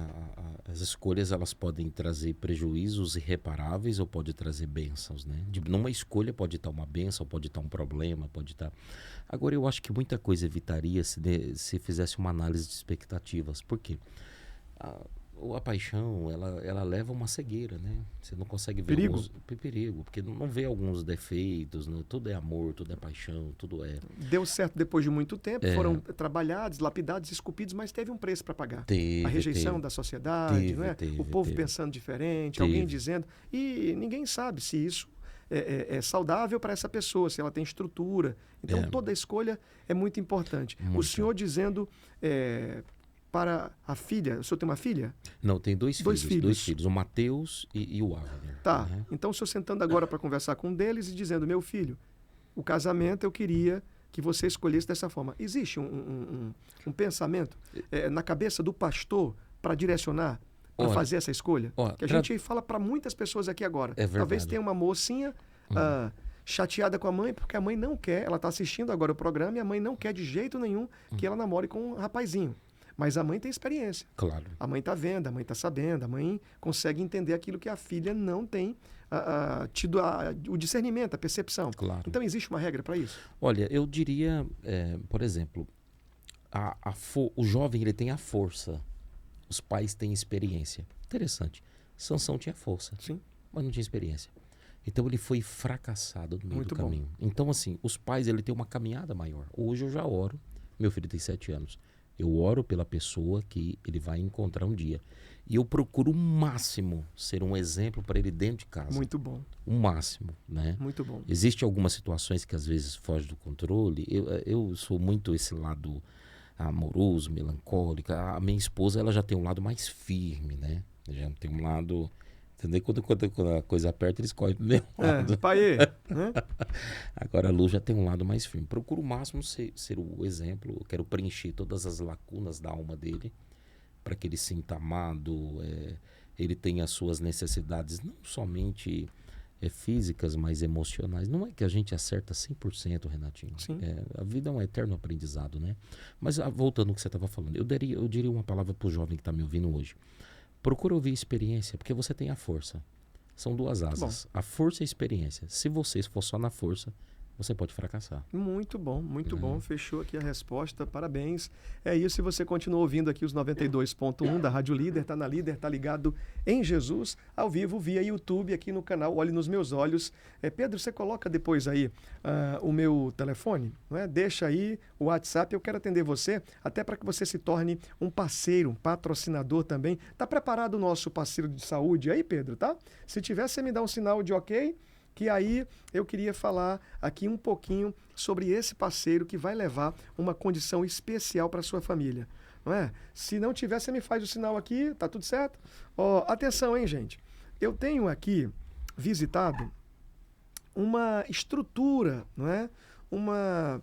As escolhas, elas podem trazer prejuízos irreparáveis ou pode trazer bênçãos, né? Numa escolha pode estar uma bênção, pode estar um problema, pode estar... Agora, eu acho que muita coisa evitaria se fizesse uma análise de expectativas. Por quê? A paixão, ela leva a uma cegueira, né? Você não consegue ver perigo, porque não vê alguns defeitos, né? Tudo é amor, tudo é paixão, tudo é... Deu certo depois de muito tempo, foram trabalhados, lapidados, esculpidos, mas teve um preço para pagar. A rejeição da sociedade, não é? O povo pensando diferente, alguém dizendo... E ninguém sabe se isso é saudável para essa pessoa, se ela tem estrutura. Então, toda escolha é muito importante. O senhor dizendo... para a filha, o senhor tem uma filha? Não, tem dois filhos, o Mateus e o Abner. Tá, então o senhor sentando agora para conversar com um deles e dizendo, meu filho, o casamento eu queria que você escolhesse dessa forma. Existe um pensamento na cabeça do pastor para direcionar, para fazer essa escolha? Que a gente fala para muitas pessoas aqui agora. Talvez tenha uma mocinha chateada com a mãe, porque a mãe não quer, ela está assistindo agora o programa e a mãe não quer de jeito nenhum que ela namore com um rapazinho. Mas a mãe tem experiência. Claro. A mãe está vendo, a mãe está sabendo, a mãe consegue entender aquilo que a filha não tem tido o discernimento, a percepção. Claro. Então, existe uma regra para isso? Olha, eu diria, por exemplo, o jovem ele tem a força, os pais têm experiência. Interessante. Sansão tinha força, sim, mas não tinha experiência. Então, ele foi fracassado no meio do caminho. Então, assim, os pais ele têm uma caminhada maior. Hoje eu já oro, meu filho tem 7 anos. Eu oro pela pessoa que ele vai encontrar um dia. E eu procuro o máximo ser um exemplo para ele dentro de casa. Muito bom. O máximo, né? Muito bom. Existem algumas situações que às vezes fogem do controle. Eu sou muito esse lado amoroso, melancólico. A minha esposa, ela já tem um lado mais firme, né? Já tem um lado... Entendeu? Quando a coisa aperta, eles correm pro meu lado. Pai, né? Agora a Lu já tem um lado mais firme. Procuro o máximo ser o exemplo. Eu quero preencher todas as lacunas da alma dele, para que ele se sinta amado, ele tenha as suas necessidades, não somente físicas, mas emocionais. Não é que a gente acerta 100%, Renatinho. Sim. A vida é um eterno aprendizado, né? Mas voltando ao que você estava falando, eu diria uma palavra para o jovem que está me ouvindo hoje. Procura ouvir experiência, porque você tem a força. São duas asas, a força e a experiência. Se você for só na força, você pode fracassar. Muito bom, muito bom. Fechou aqui a resposta, parabéns. É isso, e você continua ouvindo aqui os 92.1 da Rádio Líder, tá na Líder, tá ligado em Jesus, ao vivo, via YouTube, aqui no canal Olhe nos Meus Olhos. Pedro, você coloca depois aí o meu telefone, não é? Deixa aí o WhatsApp, eu quero atender você, até para que você se torne um parceiro, um patrocinador também. Tá preparado o nosso parceiro de saúde aí, Pedro, tá? Se tiver, você me dá um sinal de ok, que aí eu queria falar aqui um pouquinho sobre esse parceiro que vai levar uma condição especial para a sua família, não é? Se não tiver, você me faz o sinal aqui, tá tudo certo? Atenção, hein, gente? Eu tenho aqui visitado uma estrutura, não é? Uma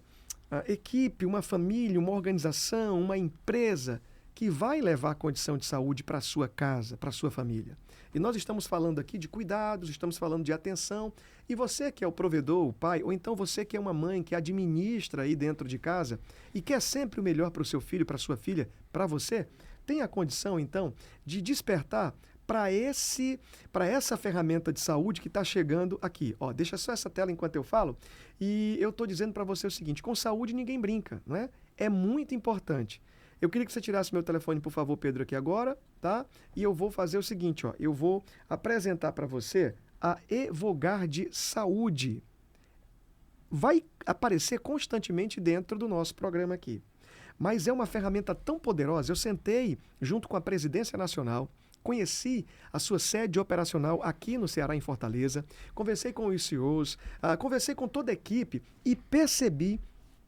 equipe, uma família, uma organização, uma empresa que vai levar a condição de saúde para a sua casa, para a sua família. E nós estamos falando aqui de cuidados, estamos falando de atenção. E você que é o provedor, o pai, ou então você que é uma mãe que administra aí dentro de casa e quer sempre o melhor para o seu filho, para a sua filha, para você, tem a condição, então, de despertar para essa ferramenta de saúde que está chegando aqui. Deixa só essa tela enquanto eu falo. E eu estou dizendo para você o seguinte, com saúde ninguém brinca, não é? É muito importante. Eu queria que você tirasse meu telefone, por favor, Pedro, aqui agora, tá? E eu vou fazer o seguinte, eu vou apresentar para você a Evogard Saúde. Vai aparecer constantemente dentro do nosso programa aqui. Mas é uma ferramenta tão poderosa, eu sentei junto com a Presidência Nacional, conheci a sua sede operacional aqui no Ceará, em Fortaleza, conversei com os CEOs, conversei com toda a equipe e percebi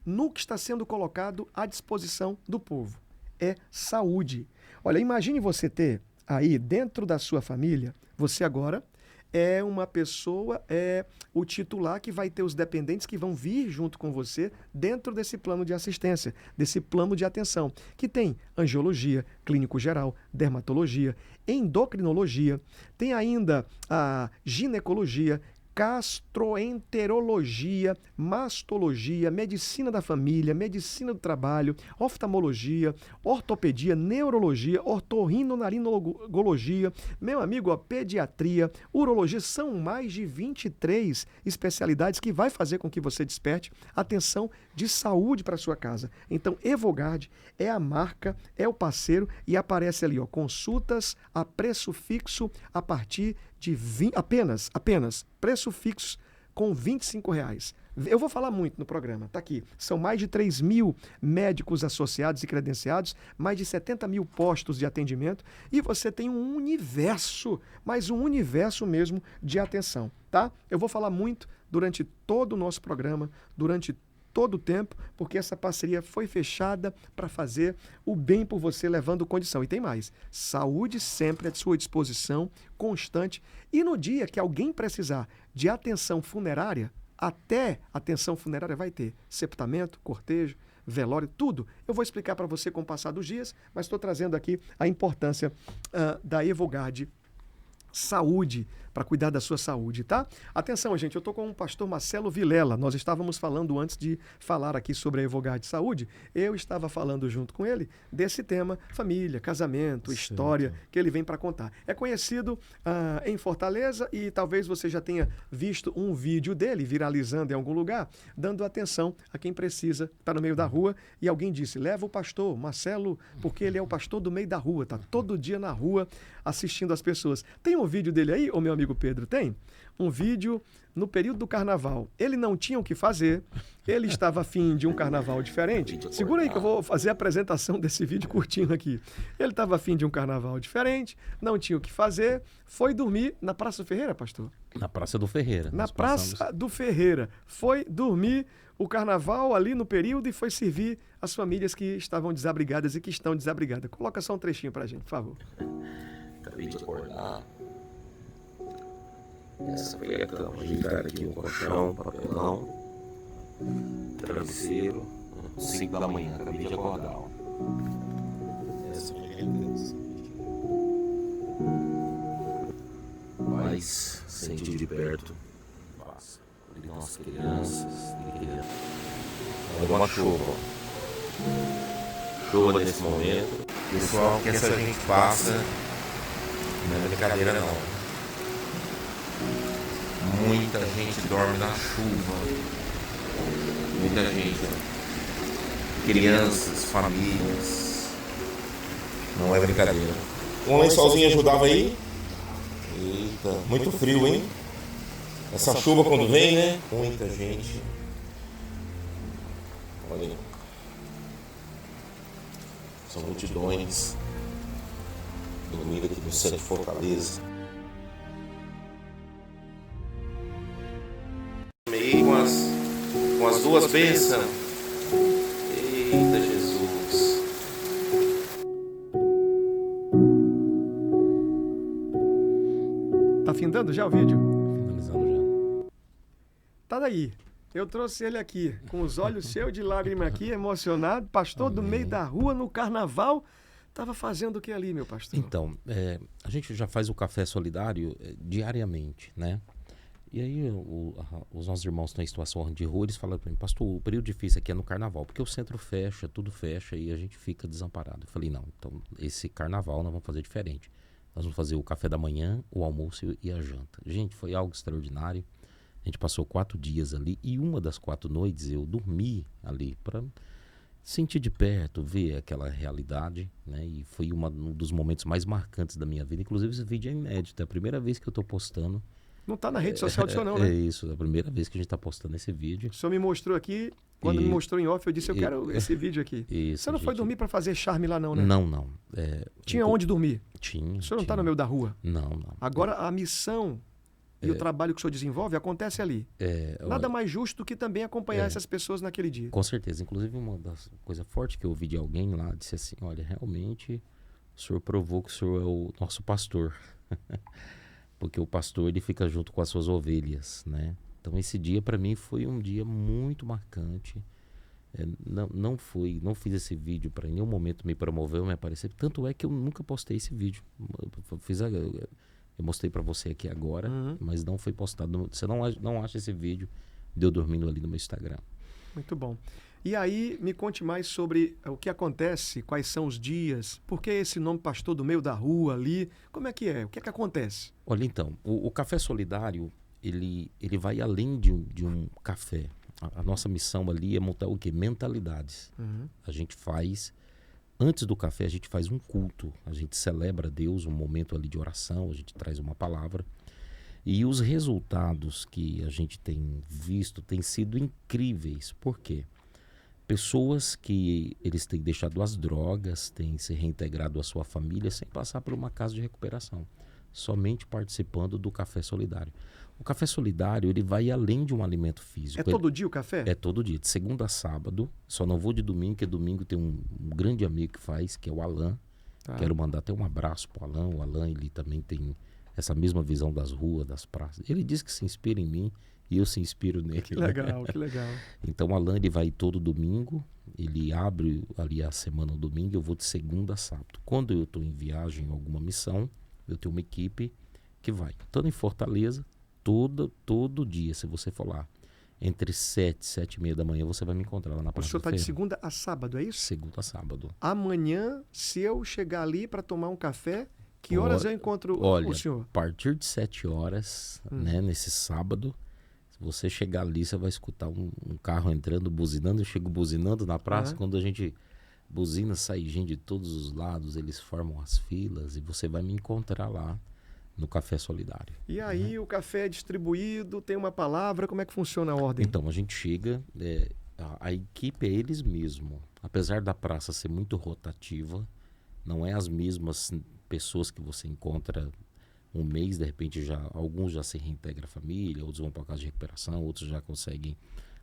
no que está sendo colocado à disposição do povo. É saúde. Olha, imagine você ter aí dentro da sua família, você agora é uma pessoa, é o titular que vai ter os dependentes que vão vir junto com você dentro desse plano de assistência, desse plano de atenção, que tem angiologia, clínico geral, dermatologia, endocrinologia, tem ainda a ginecologia, gastroenterologia, mastologia, medicina da família, medicina do trabalho, oftalmologia, ortopedia, neurologia, otorrinolaringologia, meu amigo, pediatria, urologia, são mais de 23 especialidades que vai fazer com que você desperte atenção de saúde para sua casa. Então, Evogard é a marca, é o parceiro e aparece ali, consultas a preço fixo a partir de apenas preço fixo com R$25. Eu vou falar muito no programa, tá aqui. São mais de 3 mil médicos associados e credenciados, mais de 70 mil postos de atendimento e você tem um universo, mas um universo mesmo de atenção, tá? Eu vou falar muito durante todo o nosso programa, durante todo o tempo, porque essa parceria foi fechada para fazer o bem por você, levando condição. E tem mais, saúde sempre à sua disposição, constante, e no dia que alguém precisar de atenção funerária, até atenção funerária vai ter sepultamento, cortejo, velório, tudo. Eu vou explicar para você com o passar dos dias, mas estou trazendo aqui a importância da Evogard Saúde, para cuidar da sua saúde, tá? Atenção, gente, eu estou com o pastor Marcelo Vilela. Nós estávamos falando, antes de falar aqui sobre a Evogard Saúde, eu estava falando junto com ele desse tema, família, casamento, história, que ele vem para contar. É conhecido em Fortaleza e talvez você já tenha visto um vídeo dele viralizando em algum lugar, dando atenção a quem precisa, está no meio da rua, e alguém disse, leva o pastor Marcelo, porque ele é o pastor do meio da rua, tá todo dia na rua assistindo as pessoas. Tem um vídeo dele aí, ô meu amigo amigo Pedro tem um vídeo no período do carnaval. Ele não tinha o que fazer, ele estava afim de um carnaval diferente. Segura aí que eu vou fazer a apresentação desse vídeo curtinho aqui. Ele estava afim de um carnaval diferente, não tinha o que fazer, foi dormir na Praça do Ferreira, pastor? Na Praça do Ferreira. Na Praça do Ferreira. Foi dormir o carnaval ali no período e foi servir as famílias que estavam desabrigadas e que estão desabrigadas. Coloca só um trechinho pra gente, por favor. Acabei de acordar. Essa foi a cama. Ajeitar aqui o colchão, papelão, travesseiro. 5 da manhã, acabei de acordar. Ó. Essa foi a minha criança. Mas, senti de perto. Nossa, nossas crianças. Olha uma chuva. Chuva nesse momento. Pessoal, que essa gente passa. Não é brincadeira não. Muita gente dorme na chuva. Muita gente. Crianças, famílias. Não é brincadeira. Um lençolzinho ajudava aí? Eita, muito frio, hein? Essa chuva quando vem, né? Muita gente. Olha aí. São multidões. Dormindo aqui no centro de Fortaleza. Meio com as duas bênçãos. Eita Jesus. Tá findando já o vídeo? Finalizando já. Tá daí. Eu trouxe ele aqui, com os olhos cheios de lágrima aqui, emocionado. Pastor do meio da rua, no carnaval. Tava fazendo o que ali, meu pastor? Então, a gente já faz o café solidário diariamente, né? E aí os nossos irmãos que estão em situação de rua, eles falam para mim, pastor, o período difícil aqui é no carnaval, porque o centro fecha, tudo fecha e a gente fica desamparado. Eu falei, não, então esse carnaval nós vamos fazer diferente. Nós vamos fazer o café da manhã, o almoço e a janta. Gente, foi algo extraordinário. A gente passou 4 dias ali e uma das 4 noites eu dormi ali para sentir de perto, ver aquela realidade, né? E foi um dos momentos mais marcantes da minha vida. Inclusive esse vídeo é inédito, é a primeira vez que eu estou postando. Não tá na rede social do senhor não, né? É isso, é a primeira vez que a gente está postando esse vídeo. O senhor me mostrou aqui, quando me mostrou em off, eu disse, eu quero esse vídeo aqui. Isso, o senhor não foi dormir para fazer charme lá não, né? Não. Tinha onde dormir? Tinha. O senhor não está no meio da rua? Não. Agora a missão e o trabalho que o senhor desenvolve acontece ali. Nada mais justo do que também acompanhar essas pessoas naquele dia. Com certeza. Inclusive, uma das coisas fortes que eu ouvi de alguém lá, disse assim, olha, realmente o senhor provou que o senhor é o nosso pastor. Porque o pastor, ele fica junto com as suas ovelhas, né? Então, esse dia, para mim, foi um dia muito marcante. Não fiz esse vídeo para em nenhum momento me promover ou me aparecer. Tanto é que eu nunca postei esse vídeo. Eu mostrei para você aqui agora, mas não foi postado. Você não acha esse vídeo de eu dormindo ali no meu Instagram. Muito bom. E aí, me conte mais sobre o que acontece, quais são os dias, por que esse nome pastor do meio da rua ali, como é que é? O que é que acontece? Olha, então, o Café Solidário, ele vai além de um café. A nossa missão ali é montar o quê? Mentalidades. A gente faz, antes do café, a gente faz um culto, a gente celebra Deus, um momento ali de oração, a gente traz uma palavra. E os resultados que a gente tem visto têm sido incríveis. Por quê? Pessoas que eles têm deixado as drogas, têm se reintegrado à sua família sem passar por uma casa de recuperação, somente participando do Café Solidário. O Café Solidário, ele vai além de um alimento físico. É todo dia o café? É todo dia, de segunda a sábado. Só não vou de domingo, porque domingo tem um grande amigo que faz, que é o Alan. Tá. Quero mandar até um abraço pro Alan. O Alan, ele também tem essa mesma visão das ruas, das praças. Ele diz que se inspira em mim e eu se inspiro nele. Que legal, que legal. Então o Alan, ele vai todo domingo, ele abre ali a semana no domingo, eu vou de segunda a sábado. Quando eu estou em viagem em alguma missão, eu tenho uma equipe que vai. Estando em Fortaleza, todo dia, se você for lá, entre 7 e 7h30 da manhã, você vai me encontrar lá na Praça. O senhor está de segunda a sábado, é isso? Segunda a sábado. Amanhã, se eu chegar ali para tomar um café, que horas eu encontro o senhor? Olha, a partir de 7 horas, né, nesse sábado, se você chegar ali, você vai escutar um carro entrando, buzinando. Eu chego buzinando na praça, quando a gente buzina, sai gente de todos os lados, eles formam as filas e você vai me encontrar lá no Café Solidário. E aí o café é distribuído, tem uma palavra, como é que funciona a ordem? Então, a gente chega, a equipe é eles mesmos. Apesar da praça ser muito rotativa, não é as mesmas pessoas que você encontra um mês, de repente alguns já se reintegram à família, outros vão para a casa de recuperação, outros já conseguem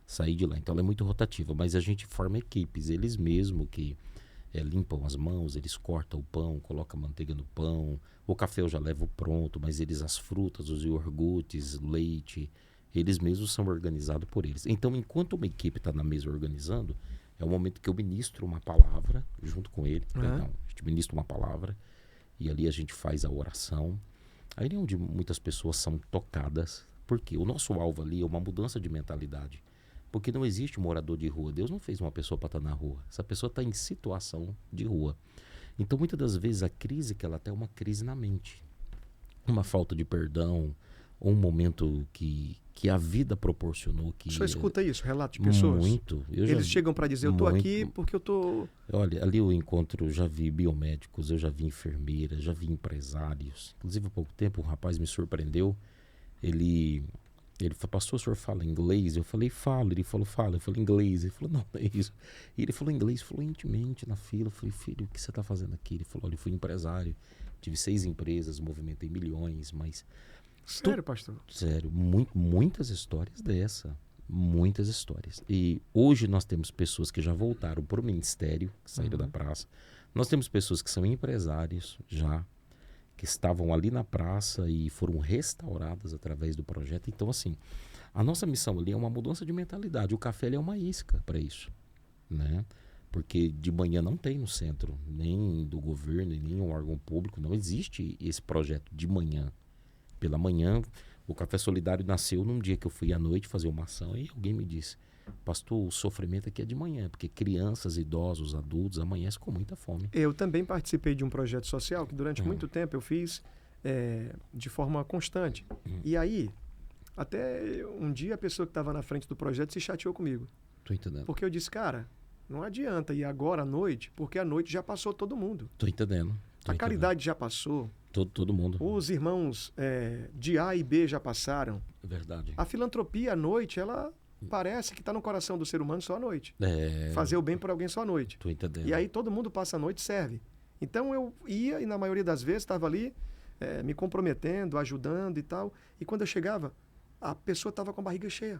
sair de lá. Então ela é muito rotativa, mas a gente forma equipes, eles mesmos que limpam as mãos, eles cortam o pão, colocam manteiga no pão, o café eu já levo pronto, mas eles as frutas, os iogurtes, leite, eles mesmos são organizados por eles. Então enquanto uma equipe está na mesa organizando, é o momento que eu ministro uma palavra junto com ele, perdão, a gente ministra uma palavra e ali a gente faz a oração. Aí é onde muitas pessoas são tocadas, porque o nosso alvo ali é uma mudança de mentalidade. Porque não existe morador de rua. Deus não fez uma pessoa para estar na rua. Essa pessoa está em situação de rua. Então, muitas das vezes, a crise que ela tem é uma crise na mente. Uma falta de perdão, ou um momento que a vida proporcionou. O senhor escuta isso, relato de pessoas? Muito. Eles chegam para dizer, eu estou aqui porque eu estou... Olha, ali eu encontro, já vi biomédicos, eu já vi enfermeiras, já vi empresários. Inclusive, há pouco tempo, um rapaz me surpreendeu. Ele falou, pastor, o senhor fala inglês? Eu falei, falo. Ele falou, fala. Eu falei, inglês. Ele falou, não é isso. E ele falou inglês fluentemente na fila. Eu falei, filho, o que você está fazendo aqui? Ele falou, olha, eu fui empresário, tive 6 empresas, movimentei milhões, mas... Sério, pastor? Sério, muitas histórias dessa. Muitas histórias. E hoje nós temos pessoas que já voltaram para o ministério, que saíram da praça. Nós temos pessoas que são empresários já, que estavam ali na praça e foram restauradas através do projeto. Então, assim, a nossa missão ali é uma mudança de mentalidade. O café ele é uma isca para isso, né? Porque de manhã não tem no centro, nem do governo, nem um órgão público, não existe esse projeto de manhã. Pela manhã, o Café Solidário nasceu num dia que eu fui à noite fazer uma ação e alguém me disse, pastor, o sofrimento aqui é de manhã, porque crianças, idosos, adultos amanhecem com muita fome. Eu também participei de um projeto social que durante muito tempo eu fiz de forma constante. E aí, até um dia a pessoa que estava na frente do projeto se chateou comigo. Tô entendendo. Porque eu disse, cara, não adianta ir agora à noite, porque à noite já passou todo mundo. Tô entendendo. A caridade já passou. Todo mundo. Os irmãos de A e B já passaram. É verdade. A filantropia à noite, ela parece que está no coração do ser humano só à noite. É... Fazer o bem por alguém só à noite. Tô entendendo. E aí todo mundo passa a noite e serve. Então eu ia e na maioria das vezes estava ali me comprometendo, ajudando e tal. E quando eu chegava, a pessoa estava com a barriga cheia.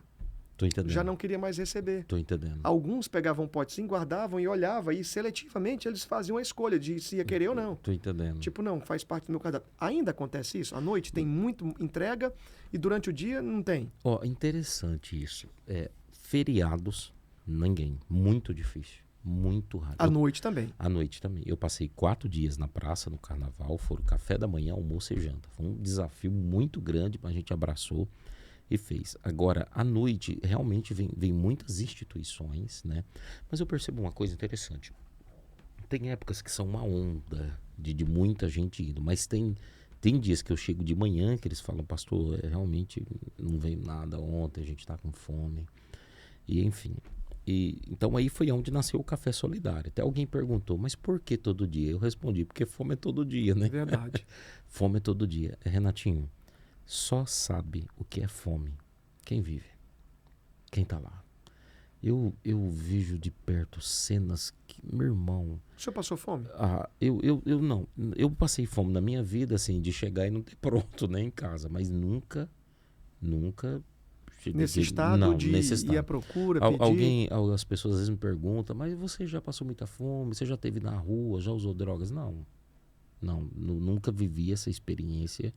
Tô entendendo. Já não queria mais receber. Tô entendendo. Alguns pegavam um potezinho, guardavam e olhavam e seletivamente eles faziam a escolha de se ia querer ou não. Tô entendendo. Tipo, não, faz parte do meu cardápio. Ainda acontece isso? À noite tem muito entrega e durante o dia não tem. Ó, interessante isso. Feriados, ninguém. Muito difícil. Muito raro. À noite também. À noite também. Eu passei 4 dias na praça, no carnaval. Foram café da manhã, almoço e janta. Foi um desafio muito grande, mas a gente abraçou e fez. Agora, à noite, realmente vem muitas instituições, né? Mas eu percebo uma coisa interessante. Tem épocas que são uma onda de muita gente indo, mas tem dias que eu chego de manhã que eles falam, pastor, realmente não veio nada ontem, a gente está com fome. E enfim. Então aí foi onde nasceu o Café Solidário. Até alguém perguntou, mas por que todo dia? Eu respondi, porque fome é todo dia, né? Verdade. Fome é todo dia. Renatinho, só sabe o que é fome quem vive, quem tá lá. Eu vejo de perto cenas que, meu irmão... O senhor passou fome? Eu não. Eu passei fome na minha vida, assim, de chegar e não ter pronto, né, em casa. Mas nunca cheguei... Nesse estado não, de nesse estado. ir à procura, pedir... As pessoas às vezes me perguntam, mas você já passou muita fome? Você já esteve na rua? Já usou drogas? Não, nunca vivi essa experiência...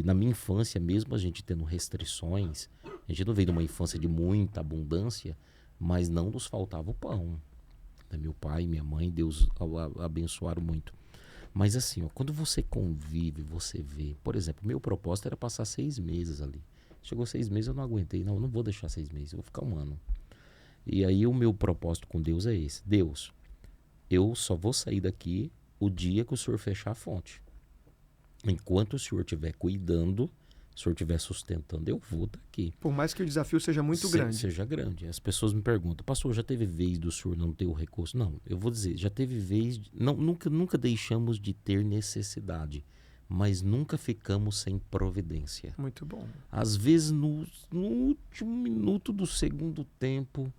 Na minha infância mesmo, a gente tendo restrições, a gente não veio de uma infância de muita abundância, mas não nos faltava o pão. Meu pai e minha mãe, Deus abençoaram muito. Mas assim, ó, quando você convive, você vê... Por exemplo, meu propósito era passar 6 meses ali. Chegou 6 meses, eu não aguentei. Não, eu não vou deixar 6 meses, eu vou ficar 1 ano. E aí o meu propósito com Deus é esse. Deus, eu só vou sair daqui o dia que o Senhor fechar a fonte. Enquanto o Senhor estiver cuidando, o Senhor estiver sustentando, eu vou estar aqui. Por mais que o desafio seja muito grande. Seja grande. As pessoas me perguntam, pastor, já teve vez do Senhor não ter o recurso? Não, eu vou dizer, já teve vez... Nunca deixamos de ter necessidade, mas nunca ficamos sem providência. Muito bom. Às vezes, no último minuto do segundo tempo,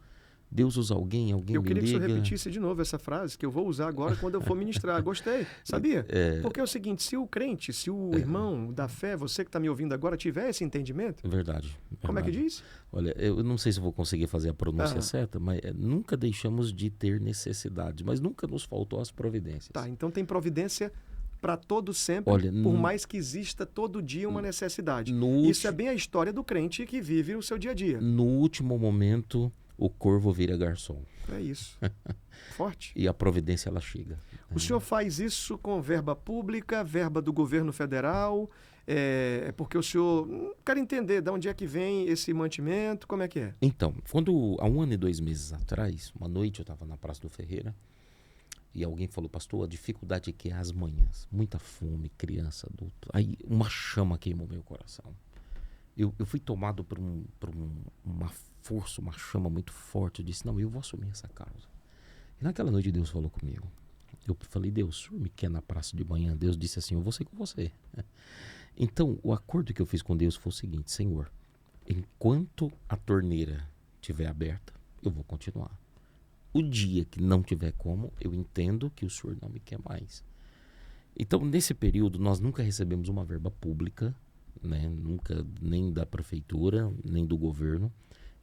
Deus usa alguém Eu me queria que o senhor liga. repetisse de novo essa frase, que eu vou usar agora quando eu for ministrar. Gostei, sabia? Porque é o seguinte, se o crente, se o irmão da fé, você que está me ouvindo agora, tiver esse entendimento, Verdade. como é que diz? Olha, eu não sei se eu vou conseguir fazer a pronúncia Ah. certa, mas nunca deixamos de ter necessidade, mas nunca nos faltou as providências. Tá, então tem providência para todo sempre, Olha, por mais que exista todo dia uma necessidade. Isso é bem a história do crente que vive o seu dia a dia. No último momento, o corvo vira garçom. É isso. Forte. E a providência, ela chega. O senhor faz isso com verba pública, verba do governo federal, porque o senhor quer entender de onde é que vem esse mantimento, como é que é? Então, há 1 ano e 2 meses atrás, uma noite eu estava na Praça do Ferreira, e alguém falou, pastor, a dificuldade é que é as manhãs, muita fome, criança, adulto. Aí uma chama queimou meu coração. Eu fui tomado por uma força, uma chama muito forte. Eu disse, não, eu vou assumir essa causa. E naquela noite Deus falou comigo. Eu falei, Deus, o senhor me quer na praça de manhã? Deus disse assim, eu vou ser com você. Então, o acordo que eu fiz com Deus foi o seguinte, Senhor, enquanto a torneira estiver aberta, eu vou continuar. O dia que não tiver como, eu entendo que o senhor não me quer mais. Então, nesse período, nós nunca recebemos uma verba pública, né? Nunca, nem da prefeitura, nem do governo.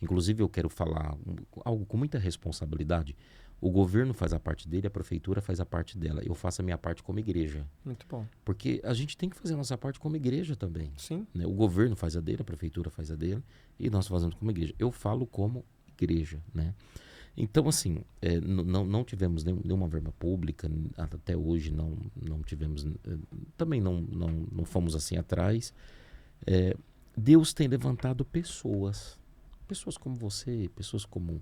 Inclusive, eu quero falar algo com muita responsabilidade. O governo faz a parte dele, a prefeitura faz a parte dela. Eu faço a minha parte como igreja. Muito bom. Porque a gente tem que fazer a nossa parte como igreja também. Sim. Né? O governo faz a dele, a prefeitura faz a dele, e nós fazemos como igreja. Eu falo como igreja, né? Então, assim, não tivemos nenhuma verba pública, até hoje não tivemos, também não fomos assim atrás. Deus tem levantado pessoas como você, pessoas como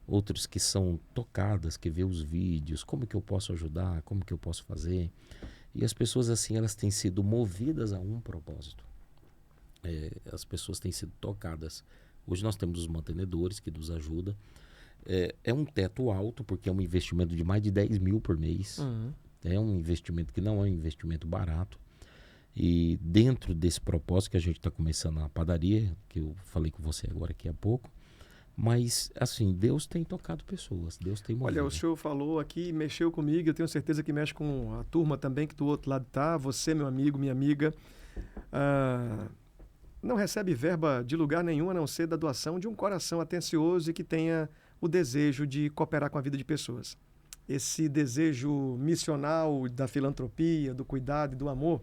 outros que são tocadas, que vê os vídeos, como que eu posso ajudar, como que eu posso fazer. E as pessoas, assim, elas têm sido movidas a um propósito. As pessoas têm sido tocadas. Hoje nós temos os mantenedores que nos ajudam. É um teto alto, porque é um investimento de mais de 10 mil por mês. Uhum. É um investimento que não é um investimento barato. E dentro desse propósito que a gente está começando a padaria, que eu falei com você agora aqui há pouco, mas, assim, Deus tem tocado pessoas, Deus tem movido. Olha, o senhor falou aqui, mexeu comigo, eu tenho certeza que mexe com a turma também que do outro lado tá, você, meu amigo, minha amiga, não recebe verba de lugar nenhum a não ser da doação de um coração atencioso e que tenha o desejo de cooperar com a vida de pessoas. Esse desejo missional da filantropia, do cuidado e do amor,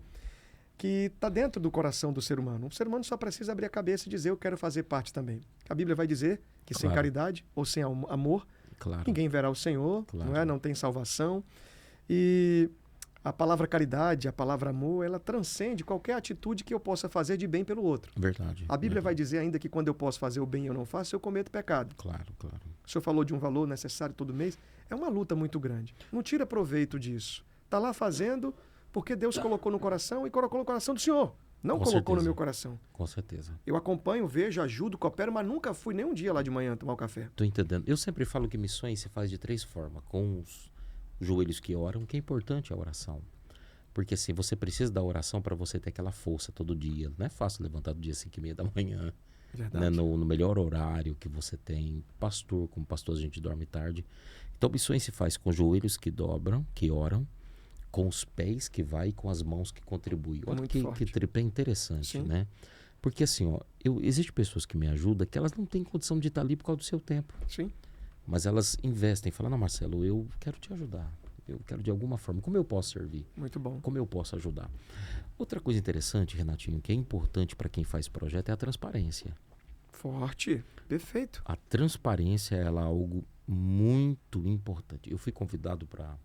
que está dentro do coração do ser humano. O ser humano só precisa abrir a cabeça e dizer, eu quero fazer parte também. A Bíblia vai dizer que sem caridade ou sem amor, ninguém verá o Senhor, não tem salvação. E a palavra caridade, a palavra amor, ela transcende qualquer atitude que eu possa fazer de bem pelo outro. Verdade. A Bíblia vai dizer ainda que quando eu posso fazer o bem e eu não faço, eu cometo pecado. Claro. O senhor falou de um valor necessário todo mês. É uma luta muito grande. Não tira proveito disso. Está lá fazendo porque Deus colocou no coração e colocou no coração do senhor. Não colocou no meu coração. Com certeza. Eu acompanho, vejo, ajudo, coopero, mas nunca fui nem um dia lá de manhã tomar um café. Estou entendendo. Eu sempre falo que missões se faz de 3 formas. Com os joelhos que oram, que é importante a oração. Porque assim, você precisa da oração para você ter aquela força todo dia. Não é fácil levantar do dia 5h30 da manhã. Né? No melhor horário que você tem. Como pastor a gente dorme tarde. Então missões se faz com joelhos que dobram, que oram, com os pés que vai e com as mãos que contribuem. Olha que tripé interessante, Sim. né? Porque assim, existem pessoas que me ajudam que elas não têm condição de estar ali por causa do seu tempo. Sim. Mas elas investem, falam, não, Marcelo, eu quero te ajudar. Eu quero de alguma forma. Como eu posso servir? Muito bom. Como eu posso ajudar? Outra coisa interessante, Renatinho, que é importante para quem faz projeto é a transparência. Forte. Perfeito. A transparência ela é algo muito importante. Eu fui convidado para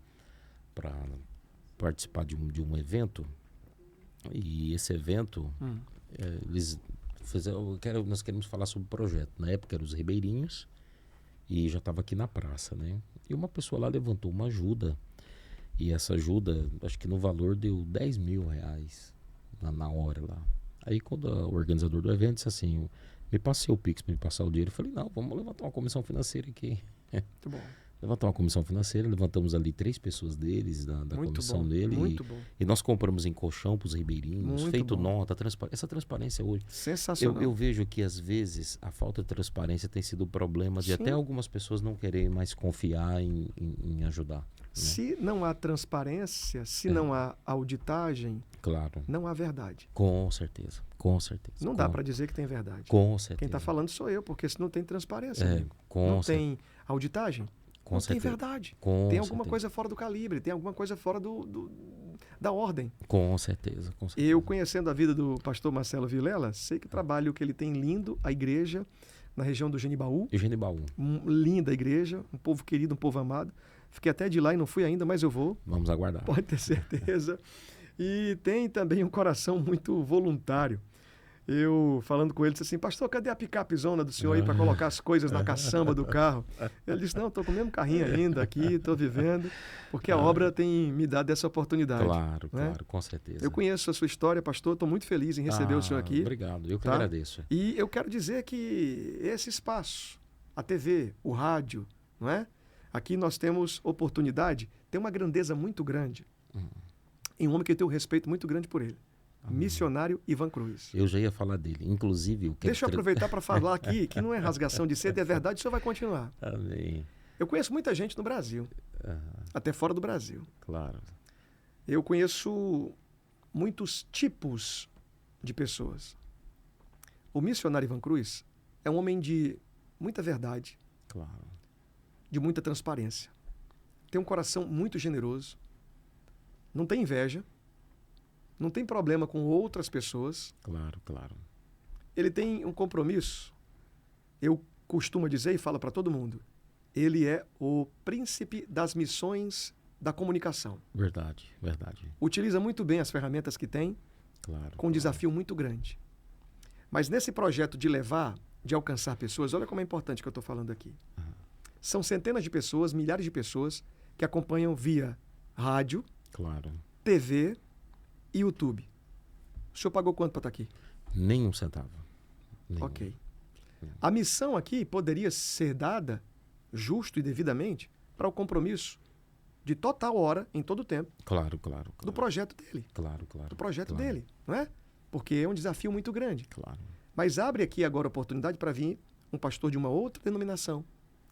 participar de um evento, e esse evento nós queremos falar sobre o projeto. Na época eram os ribeirinhos e já estava aqui na praça, né? E uma pessoa lá levantou uma ajuda, e essa ajuda, acho que no valor deu 10 mil reais na hora lá. Aí quando o organizador do evento disse assim, me passei o Pix para me passar o dinheiro, eu falei, não, vamos levantar uma comissão financeira aqui. Muito bom. levantar uma comissão financeira, levantamos ali 3 pessoas deles, da Muito comissão bom, dele. muito bom. E nós compramos em colchão para os ribeirinhos, Muito feito bom. nota, essa transparência hoje. Sensacional. Eu vejo que às vezes a falta de transparência tem sido o problema de Sim. até algumas pessoas não quererem mais confiar em ajudar. Né? Se não há transparência, se não há auditagem, Claro. não há verdade. Com certeza. Com certeza. Não dá para dizer que tem verdade. Com certeza. Quem está falando sou eu, porque se não tem transparência, É, amigo, com não cer- tem auditagem, com não certeza. tem verdade. Com Tem alguma certeza. coisa fora do calibre, tem alguma coisa fora da ordem. Com certeza. Com certeza. Eu, conhecendo a vida do pastor Marcelo Vilela, sei que o trabalho que ele tem lindo, a igreja, na região do Genibaú, Eugênio Baú. linda igreja, um povo querido, um povo amado. Fiquei até de lá e não fui ainda, mas eu vou, Vamos aguardar. pode ter certeza. E tem também um coração muito voluntário. Eu, falando com ele, disse assim, pastor, cadê a picape-zona do senhor aí para colocar as coisas na caçamba do carro? Ele disse, não, estou com o mesmo carrinho ainda aqui, estou vivendo, porque a obra tem me dado essa oportunidade. Claro, né? claro, com certeza. Eu conheço a sua história, pastor, estou muito feliz em receber o senhor aqui. Obrigado, eu que tá? agradeço. E eu quero dizer que esse espaço, a TV, o rádio, não é? Aqui nós temos oportunidade, tem uma grandeza muito grande em um homem que eu tenho um respeito muito grande por ele. Missionário Ivan Cruz. Eu já ia falar dele. Inclusive, eu quero Deixa eu aproveitar para falar aqui que não é rasgação de seda, é verdade, o senhor vai continuar. Amém. Eu conheço muita gente no Brasil, até fora do Brasil. Claro. Eu conheço muitos tipos de pessoas. O missionário Ivan Cruz é um homem de muita verdade, Claro. de muita transparência. Tem um coração muito generoso, não tem inveja, não tem problema com outras pessoas. Claro, claro. Ele tem um compromisso, eu costumo dizer e falo para todo mundo, ele é o príncipe das missões da comunicação. Verdade, verdade. Utiliza muito bem as ferramentas que tem, Claro. com um desafio muito grande. Mas nesse projeto de levar, de alcançar pessoas, olha como é importante que eu estou falando aqui. São centenas de pessoas, milhares de pessoas que acompanham via rádio, Claro. TV e YouTube. O senhor pagou quanto para estar aqui? Nem um centavo. Nenhum. Ok. A missão aqui poderia ser dada, justo e devidamente, para o compromisso de total hora, em todo o tempo, Claro, claro. do projeto dele. Claro, claro. Do projeto claro, dele, não é? Porque é um desafio muito grande. Claro. Mas abre aqui agora a oportunidade para vir um pastor de uma outra denominação,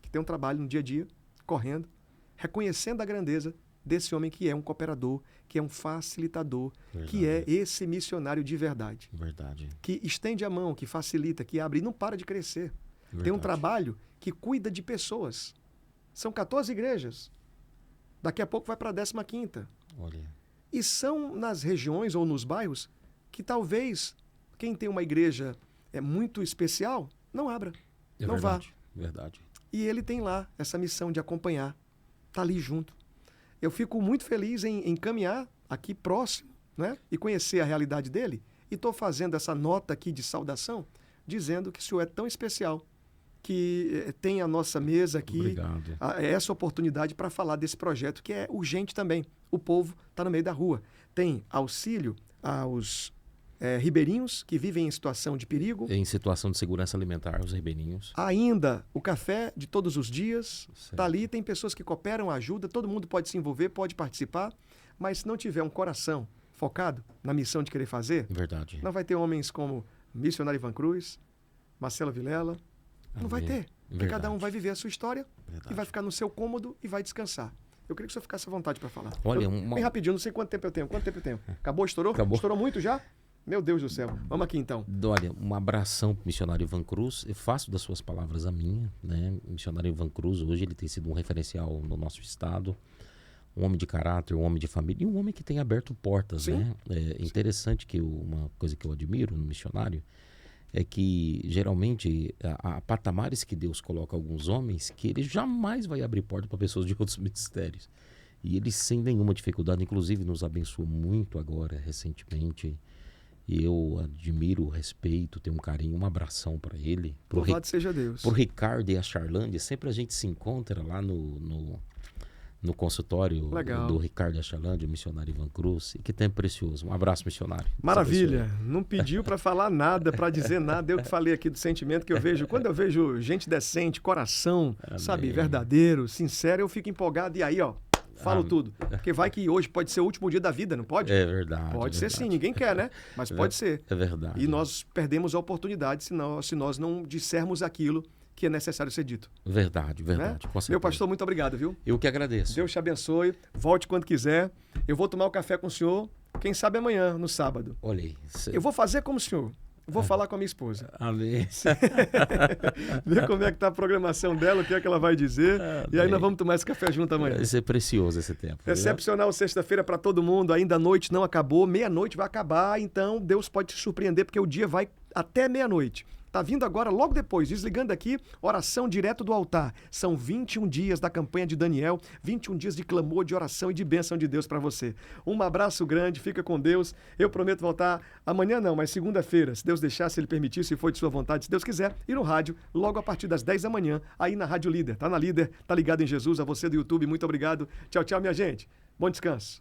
que tem um trabalho no dia a dia, correndo, reconhecendo a grandeza desse homem que é um cooperador, que é um facilitador, que é esse missionário de verdade, Verdade. que estende a mão, que facilita, que abre e não para de crescer. Tem um Verdade. trabalho que cuida de pessoas. São 14 igrejas. Daqui a pouco vai para a 15ª. Olha. E são nas regiões ou nos bairros que talvez quem tem uma igreja muito especial não abra, É não verdade. Verdade. e ele tem lá essa missão de acompanhar, tá ali junto. Eu fico muito feliz em caminhar aqui próximo, né? E conhecer a realidade dele. E estou fazendo essa nota aqui de saudação, dizendo que o senhor é tão especial, que tem a nossa mesa aqui, Obrigado. essa oportunidade para falar desse projeto que é urgente também. O povo está no meio da rua. Tem auxílio aos ribeirinhos que vivem em situação de perigo. Em situação de segurança alimentar, os ribeirinhos. Ainda o café de todos os dias Certo. está ali, tem pessoas que cooperam, ajudam, todo mundo pode se envolver, pode participar, mas se não tiver um coração focado na missão de querer fazer, Verdade. não vai ter homens como missionário Ivan Cruz, Marcelo Vilela, não vai Amém. ter. Porque cada um Verdade. vai viver a sua história Verdade. e vai ficar no seu cômodo e vai descansar. Eu queria que o senhor ficasse à vontade para falar. Olha, Bem rapidinho, não sei quanto tempo eu tenho. Quanto tempo eu tenho? Acabou? Estourou? Acabou. Estourou muito já? Meu Deus do céu. Vamos aqui então. Olha, um abração pro missionário Ivan Cruz. Eu faço das suas palavras a minha, né? O missionário Ivan Cruz, hoje ele tem sido um referencial no nosso estado. Um homem de caráter, um homem de família e um homem que tem aberto portas, Sim. né? É interessante que uma coisa que eu admiro no missionário é que geralmente há patamares que Deus coloca alguns homens que ele jamais vai abrir porta para pessoas de outros ministérios. E ele sem nenhuma dificuldade, inclusive nos abençoou muito agora, recentemente. E eu admiro, respeito, tenho um carinho, um abração para ele. Louvado seja Deus. Por Ricardo e a Charlândia, sempre a gente se encontra lá no consultório Legal. do Ricardo Achalandi, o missionário Ivan Cruz. E que tempo precioso. Um abraço, missionário. Maravilha. Não pediu para falar nada, para dizer nada. Eu que falei aqui do sentimento que eu vejo. Quando eu vejo gente decente, coração, sabe, verdadeiro, sincero, eu fico empolgado. E aí, ó, falo tudo. Porque vai que hoje pode ser o último dia da vida, não pode? É verdade. Pode ser sim, ninguém quer, né? Mas pode ser. É verdade. E nós perdemos a oportunidade se nós não dissermos aquilo que é necessário ser dito. Verdade, Né? com certeza. Meu pastor, muito obrigado, viu? Eu que agradeço. Deus te abençoe. Volte quando quiser. Eu vou tomar o café com o senhor, quem sabe amanhã, no sábado. Olha aí. Eu vou fazer como o senhor. Vou falar com a minha esposa. Amém. Ver como é que tá a programação dela, o que é que ela vai dizer. E aí nós vamos tomar esse café junto amanhã. Vai ser precioso esse tempo. Excepcional sexta-feira para todo mundo. Ainda a noite não acabou. Meia-noite vai acabar. Então Deus pode te surpreender, porque o dia vai até meia-noite. Tá vindo agora, logo depois, desligando aqui, oração direto do altar. São 21 dias da campanha de Daniel, 21 dias de clamor, de oração e de bênção de Deus para você. Um abraço grande, fica com Deus. Eu prometo voltar amanhã não, mas segunda-feira, se Deus deixar, se Ele permitir, se for de sua vontade, se Deus quiser, e no rádio, logo a partir das 10 da manhã, aí na Rádio Líder. Tá na Líder, tá ligado em Jesus, a você do YouTube, muito obrigado. Tchau, tchau, minha gente. Bom descanso.